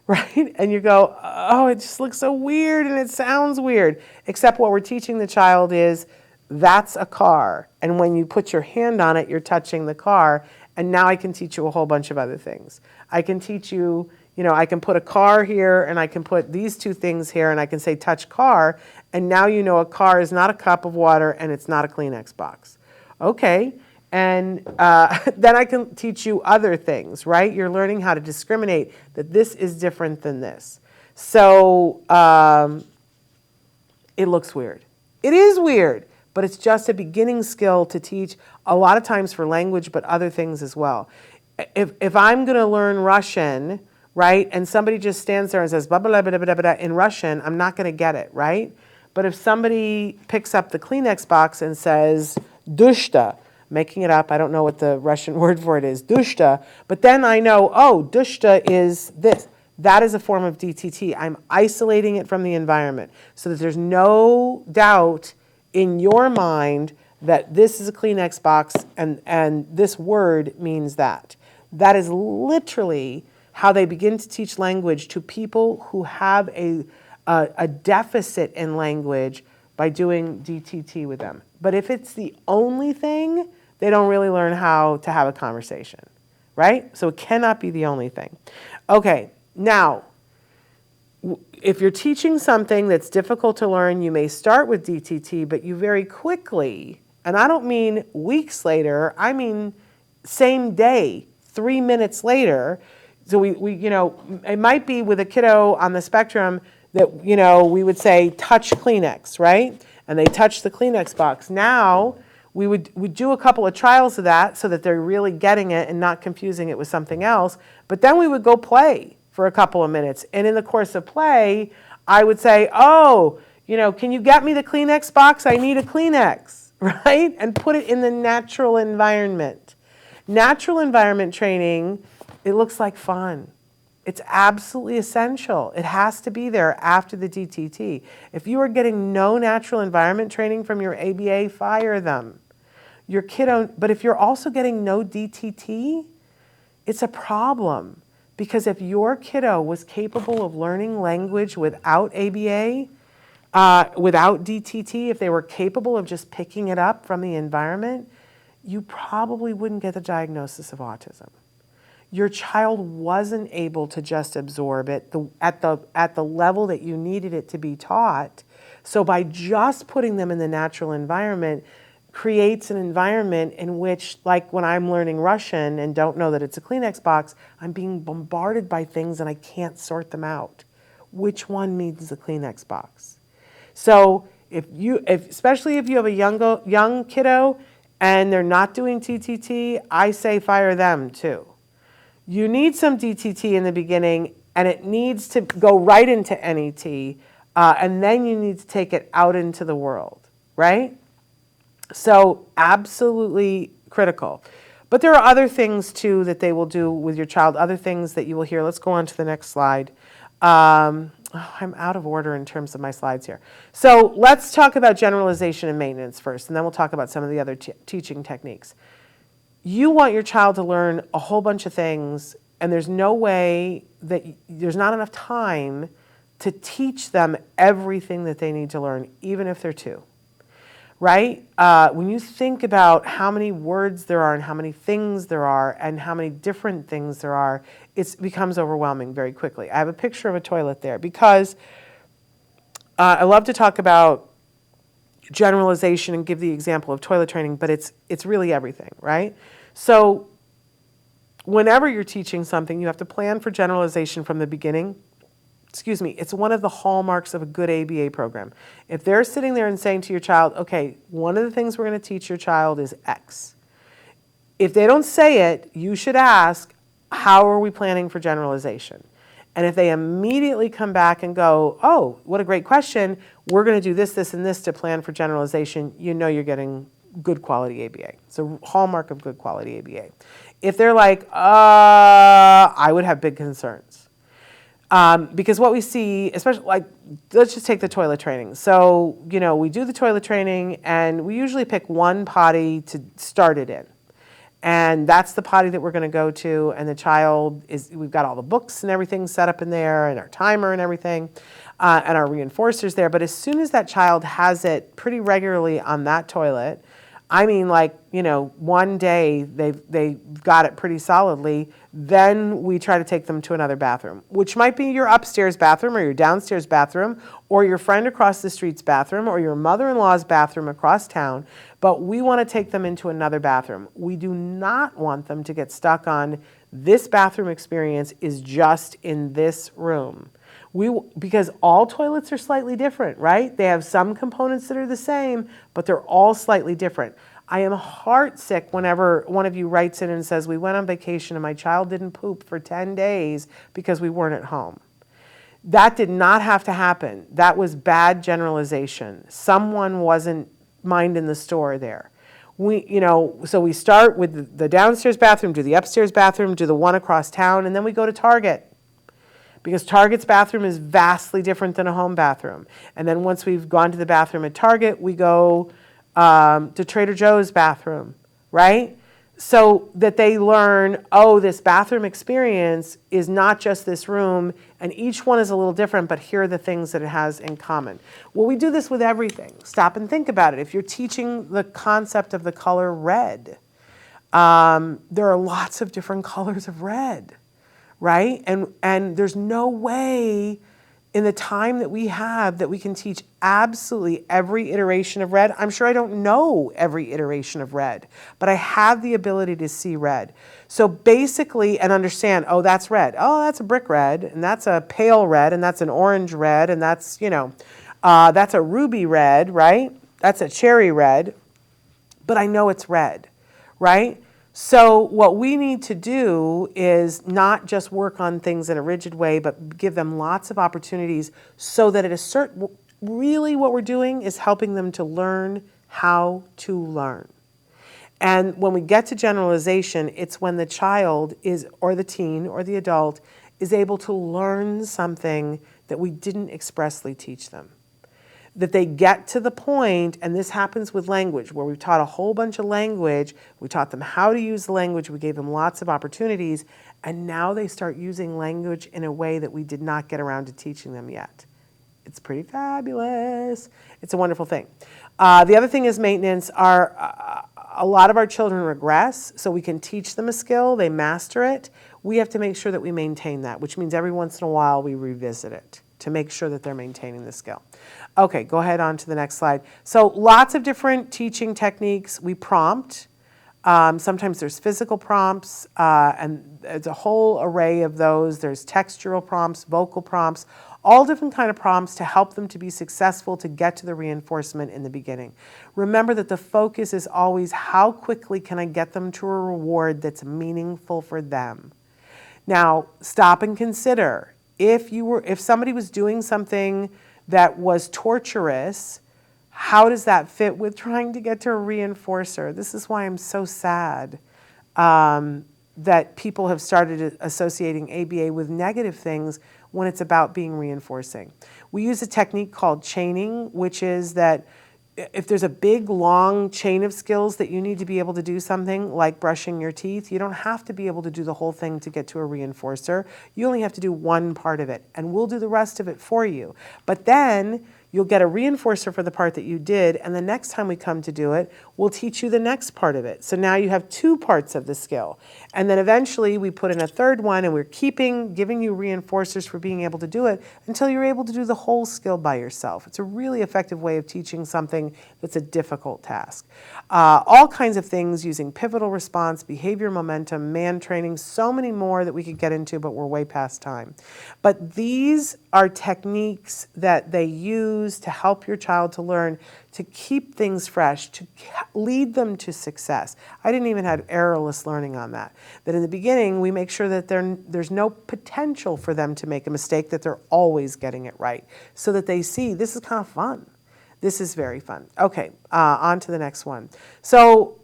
right? And you go, oh, it just looks so weird and it sounds weird. Except what we're teaching the child is that's a car. And when you put your hand on it, you're touching the car. And now I can teach you a whole bunch of other things. I can teach you, I can put a car here and I can put these two things here and I can say touch car. And now a car is not a cup of water and it's not a Kleenex box. Okay. And then I can teach you other things, right? You're learning how to discriminate that this is different than this. So it looks weird. It is weird, but it's just a beginning skill to teach a lot of times for language, but other things as well. If I'm going to learn Russian, right, and somebody just stands there and says, blah, blah, blah, blah, blah, in Russian, I'm not going to get it, right? But if somebody picks up the Kleenex box and says, dushta, making it up, I don't know what the Russian word for it is, dushta, but then I know, oh, dushta is this. That is a form of DTT. I'm isolating it from the environment so that there's no doubt in your mind that this is a Kleenex box and this word means that. That is literally how they begin to teach language to people who have a deficit in language by doing DTT with them. But if it's the only thing, they don't really learn how to have a conversation, right? So it cannot be the only thing. Okay, now, if you're teaching something that's difficult to learn, you may start with DTT, but you very quickly, and I don't mean weeks later, I mean same day, 3 minutes later. So we it might be with a kiddo on the spectrum that, we would say touch Kleenex, right? And they touch the Kleenex box. Now, we'd do a couple of trials of that so that they're really getting it and not confusing it with something else. But then we would go play for a couple of minutes. And in the course of play, I would say, oh, can you get me the Kleenex box? I need a Kleenex, right? And put it in the natural environment. Natural environment training, it looks like fun. It's absolutely essential. It has to be there after the DTT. If you are getting no natural environment training from your ABA, fire them. Your kiddo, but if you're also getting no DTT, it's a problem Because if your kiddo was capable of learning language without ABA, without DTT, if they were capable of just picking it up from the environment, you probably wouldn't get the diagnosis of autism. Your child wasn't able to just absorb it at the level that you needed it to be taught. So by just putting them in the natural environment creates an environment in which, like when I'm learning Russian and don't know that it's a Kleenex box, I'm being bombarded by things and I can't sort them out. Which one means the Kleenex box? So especially if you have a young kiddo and they're not doing TTT, I say fire them too. You need some DTT in the beginning, and it needs to go right into NET, and then you need to take it out into the world, right? So absolutely critical. But there are other things too that they will do with your child, other things that you will hear. Let's go on to the next slide. I'm out of order in terms of my slides here. So let's talk about generalization and maintenance first, and then we'll talk about some of the other teaching techniques. You want your child to learn a whole bunch of things, and there's no way that there's not enough time to teach them everything that they need to learn, even if they're 2, right? When you think about how many words there are and how many things there are and how many different things there are, it becomes overwhelming very quickly. I have a picture of a toilet there because I love to talk about generalization and give the example of toilet training, but it's really everything, right? So whenever you're teaching something, you have to plan for generalization from the beginning. Excuse me, it's one of the hallmarks of a good ABA program. If they're sitting there and saying to your child, okay, one of the things we're going to teach your child is X. If they don't say it, you should ask, how are we planning for generalization? And if they immediately come back and go, oh, what a great question, we're going to do this, this, and this to plan for generalization, you know you're getting good quality ABA. It's a hallmark of good quality ABA. If they're like, I would have big concerns. Because what we see, especially like, let's just take the toilet training. So, we do the toilet training and we usually pick one potty to start it in. And that's the potty that we're going to go to. And the child we've got all the books and everything set up in there and our timer and everything and our reinforcers there. But as soon as that child has it pretty regularly on that toilet, I mean, one day they've got it pretty solidly, then we try to take them to another bathroom, which might be your upstairs bathroom or your downstairs bathroom or your friend across the street's bathroom or your mother-in-law's bathroom across town, but we want to take them into another bathroom. We do not want them to get stuck on this bathroom experience is just in this room. Because all toilets are slightly different, right? They have some components that are the same, but they're all slightly different. I am heartsick whenever one of you writes in and says, we went on vacation and my child didn't poop for 10 days because we weren't at home. That did not have to happen. That was bad generalization. Someone wasn't minding the store there. So we start with the downstairs bathroom, do the upstairs bathroom, do the one across town, and then we go to Target. Because Target's bathroom is vastly different than a home bathroom. And then once we've gone to the bathroom at Target, we go to Trader Joe's bathroom, right? So that they learn, this bathroom experience is not just this room, and each one is a little different, but here are the things that it has in common. Well, we do this with everything. Stop and think about it. If you're teaching the concept of the color red, there are lots of different colors of red. Right? And there's no way in the time that we have that we can teach absolutely every iteration of red. I'm sure I don't know every iteration of red, but I have the ability to see red. So basically, and understand, that's red. That's a brick red, and that's a pale red, and that's an orange red, and that's, that's a ruby red, right? That's a cherry red, but I know it's red, right? So what we need to do is not just work on things in a rigid way, but give them lots of opportunities so that really what we're doing is helping them to learn how to learn. And when we get to generalization, it's when the child or the teen or the adult is able to learn something that we didn't expressly teach them. that they get to the point, and this happens with language, where we've taught a whole bunch of language, we taught them how to use the language, we gave them lots of opportunities, and now they start using language in a way that we did not get around to teaching them yet. It's pretty fabulous. It's a wonderful thing. The other thing is maintenance. A lot of our children regress, so we can teach them a skill, they master it. We have to make sure that we maintain that, which means every once in a while we revisit it to make sure that they're maintaining the skill. Okay, go ahead on to the next slide. So lots of different teaching techniques. We prompt. Sometimes there's physical prompts, and there's a whole array of those. There's textural prompts, vocal prompts, all different kind of prompts to help them to be successful to get to the reinforcement in the beginning. Remember that the focus is always how quickly can I get them to a reward that's meaningful for them. Now, stop and consider. If somebody was doing something that was torturous, how does that fit with trying to get to a reinforcer? This is why I'm so sad that people have started associating ABA with negative things when it's about being reinforcing. We use a technique called chaining, which is that if there's a big, long chain of skills that you need to be able to do something like brushing your teeth, you don't have to be able to do the whole thing to get to a reinforcer. You only have to do one part of it, and we'll do the rest of it for you. But then you'll get a reinforcer for the part that you did, and the next time we come to do it, we'll teach you the next part of it. So now you have two parts of the skill. And then eventually we put in a third one, and we're giving you reinforcers for being able to do it until you're able to do the whole skill by yourself. It's a really effective way of teaching something that's a difficult task. All kinds of things using pivotal response, behavior momentum, man training, so many more that we could get into, but we're way past time. But these are techniques that they use to help your child to learn, to keep things fresh, to lead them to success. I didn't even have errorless learning on that. That in the beginning, we make sure that there's no potential for them to make a mistake, that they're always getting it right, so that they see this is kind of fun. This is very fun. Okay, on to the next one. So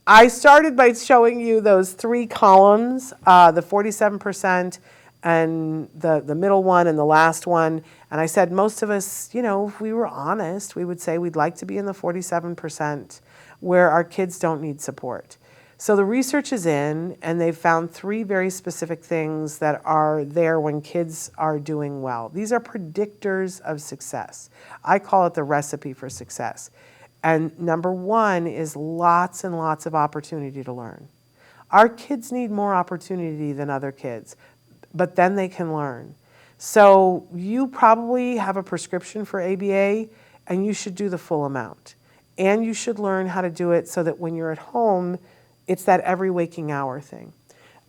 I started by showing you those three columns, the 47%, and the middle one and the last one. And I said most of us, if we were honest, we would say we'd like to be in the 47% where our kids don't need support. So the research is in, and they've found three very specific things that are there when kids are doing well. These are predictors of success. I call it the recipe for success. And number one is lots and lots of opportunity to learn. Our kids need more opportunity than other kids, but then they can learn. So you probably have a prescription for ABA, and you should do the full amount. And you should learn how to do it so that when you're at home, it's that every waking hour thing.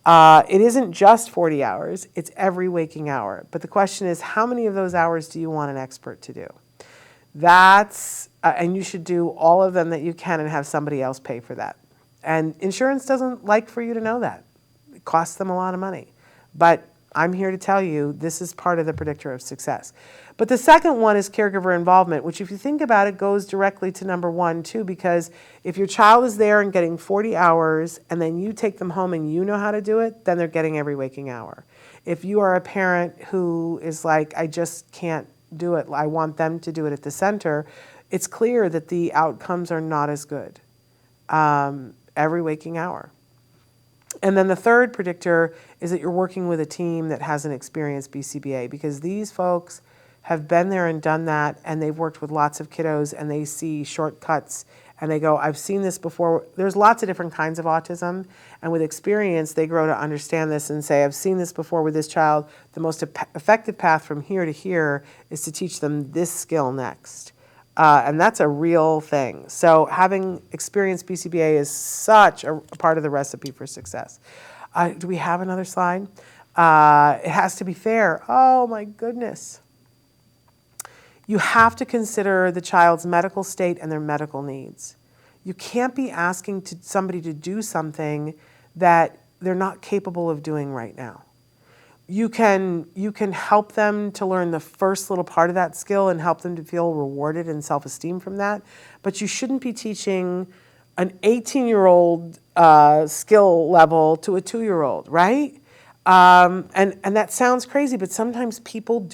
It isn't just 40 hours, it's every waking hour. But the question is, how many of those hours do you want an expert to do? And you should do all of them that you can and have somebody else pay for that. And insurance doesn't like for you to know that. It costs them a lot of money. But I'm here to tell you this is part of the predictor of success. But the second one is caregiver involvement, which if you think about it goes directly to number one too, because if your child is there and getting 40 hours and then you take them home and you know how to do it, then they're getting every waking hour. If you are a parent who is like, I just can't do it, I want them to do it at the center, it's clear that the outcomes are not as good every waking hour. And then the third predictor is that you're working with a team that has an experienced BCBA, because these folks have been there and done that, and they've worked with lots of kiddos, and they see shortcuts, and they go, I've seen this before. There's lots of different kinds of autism, and with experience, they grow to understand this and say, I've seen this before with this child. The most effective path from here to here is to teach them this skill next. And that's a real thing. So having experienced BCBA is such a part of the recipe for success. Do we have another slide? It has to be fair. Oh my goodness. You have to consider the child's medical state and their medical needs. You can't be asking somebody to do something that they're not capable of doing right now. You can help them to learn the first little part of that skill and help them to feel rewarded and self-esteem from that, but you shouldn't be teaching an 18-year-old skill level to a 2-year-old, right? And that sounds crazy, but sometimes people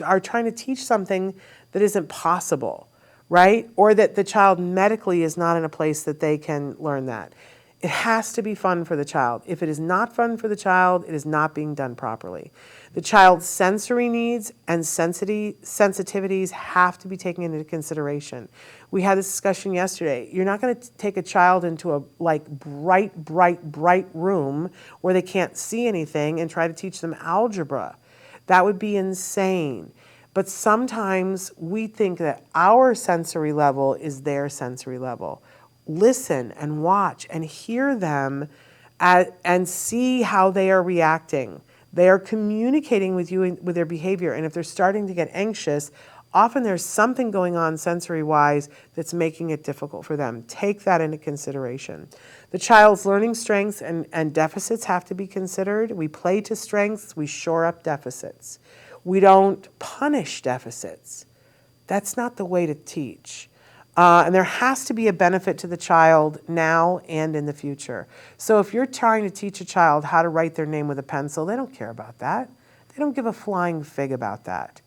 are trying to teach something that isn't possible, right? Or that the child medically is not in a place that they can learn that. It has to be fun for the child. If it is not fun for the child, it is not being done properly. The child's sensory needs and sensitivities have to be taken into consideration. We had this discussion yesterday. You're not going to take a child into a bright room where they can't see anything and try to teach them algebra. That would be insane. But sometimes we think that our sensory level is their sensory level. Listen and watch and hear them and see how they are reacting. They are communicating with you with their behavior. And if they're starting to get anxious, often there's something going on sensory-wise that's making it difficult for them. Take that into consideration. The child's learning strengths and deficits have to be considered. We play to strengths, we shore up deficits. We don't punish deficits. That's not the way to teach. And there has to be a benefit to the child now and in the future. So if you're trying to teach a child how to write their name with a pencil, they don't care about that. They don't give a flying fig about that.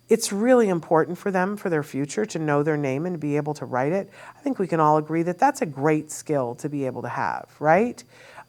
It's really important for them, for their future, to know their name and to be able to write it. I think we can all agree that that's a great skill to be able to have, right?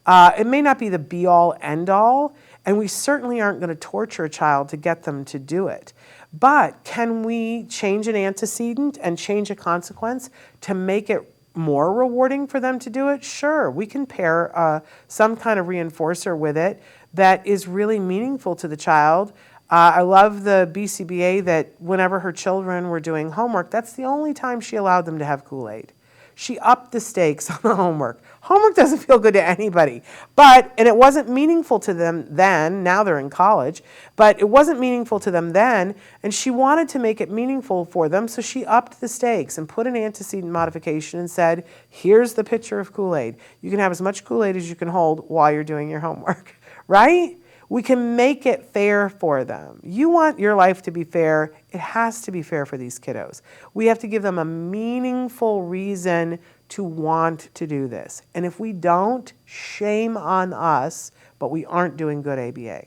It may not be the be-all, end-all, and we certainly aren't going to torture a child to get them to do it. But can we change an antecedent and change a consequence to make it more rewarding for them to do it? Sure, we can pair some kind of reinforcer with it that is really meaningful to the child. I love the BCBA that whenever her children were doing homework, that's the only time she allowed them to have Kool-Aid. She upped the stakes on the homework. Homework doesn't feel good to anybody, and it wasn't meaningful to them then. Now they're in college, but it wasn't meaningful to them then, and she wanted to make it meaningful for them, so she upped the stakes and put an antecedent modification and said, here's the pitcher of Kool-Aid. You can have as much Kool-Aid as you can hold while you're doing your homework, right? We can make it fair for them. You want your life to be fair. It has to be fair for these kiddos. We have to give them a meaningful reason to want to do this. And if we don't, shame on us, but we aren't doing good ABA.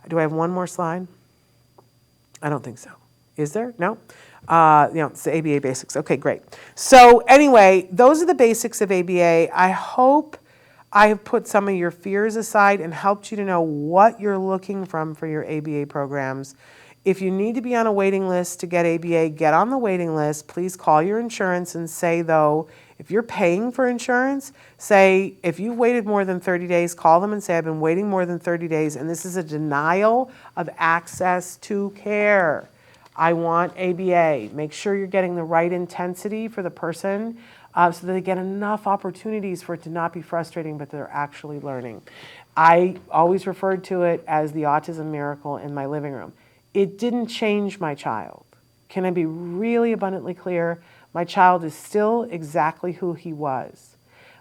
Do I have one more slide? I don't think so. Is there? No? It's the ABA basics. Okay, great. So anyway, those are the basics of ABA. I hope I have put some of your fears aside and helped you to know what you're looking for your ABA programs. If you need to be on a waiting list to get ABA, get on the waiting list. Please call your insurance and say, though, if you're paying for insurance, say, if you've waited more than 30 days, call them and say, I've been waiting more than 30 days, and this is a denial of access to care. I want ABA. Make sure you're getting the right intensity for the person so that they get enough opportunities for it to not be frustrating, but they're actually learning. I always referred to it as the autism miracle in my living room. It didn't change my child. Can I be really abundantly clear? My child is still exactly who he was,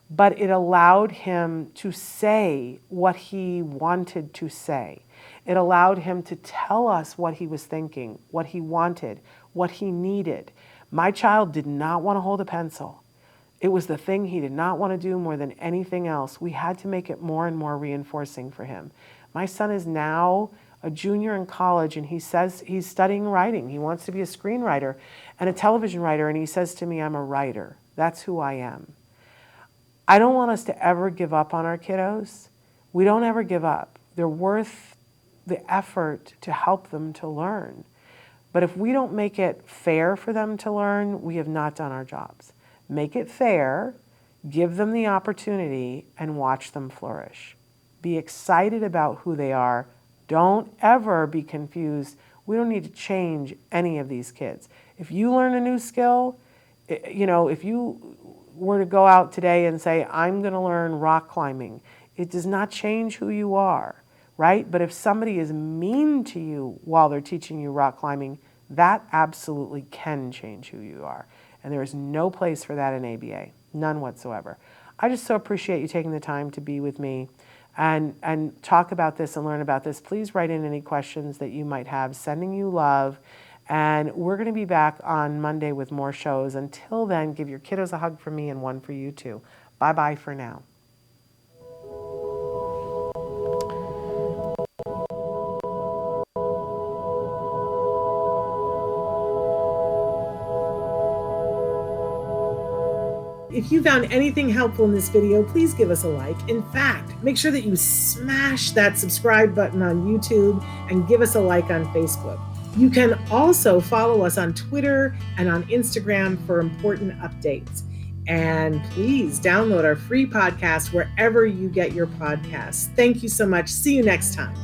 but it allowed him to say what he wanted to say. It allowed him to tell us what he was thinking, what he wanted, what he needed. My child did not want to hold a pencil. It was the thing he did not want to do more than anything else. We had to make it more and more reinforcing for him. My son is now a junior in college, and he says he's studying writing. He wants to be a screenwriter and a television writer, and he says to me, I'm a writer. That's who I am. I don't want us to ever give up on our kiddos. We don't ever give up. They're worth the effort to help them to learn. But if we don't make it fair for them to learn, we have not done our jobs. Make it fair, give them the opportunity, and watch them flourish. Be excited about who they are. Don't ever be confused. We don't need to change any of these kids. If you learn a new skill, if you were to go out today and say, I'm going to learn rock climbing, it does not change who you are, right? But if somebody is mean to you while they're teaching you rock climbing, that absolutely can change who you are. And there is no place for that in ABA, none whatsoever. I just so appreciate you taking the time to be with me and talk about this and learn about this. Please write in any questions that you might have. Sending you love. And we're going to be back on Monday with more shows. Until then, give your kiddos a hug from me and one for you too. Bye-bye for now. If you found anything helpful in this video, please give us a like. In fact, make sure that you smash that subscribe button on YouTube and give us a like on Facebook. You can also follow us on Twitter and on Instagram for important updates. And please download our free podcast wherever you get your podcasts. Thank you so much. See you next time.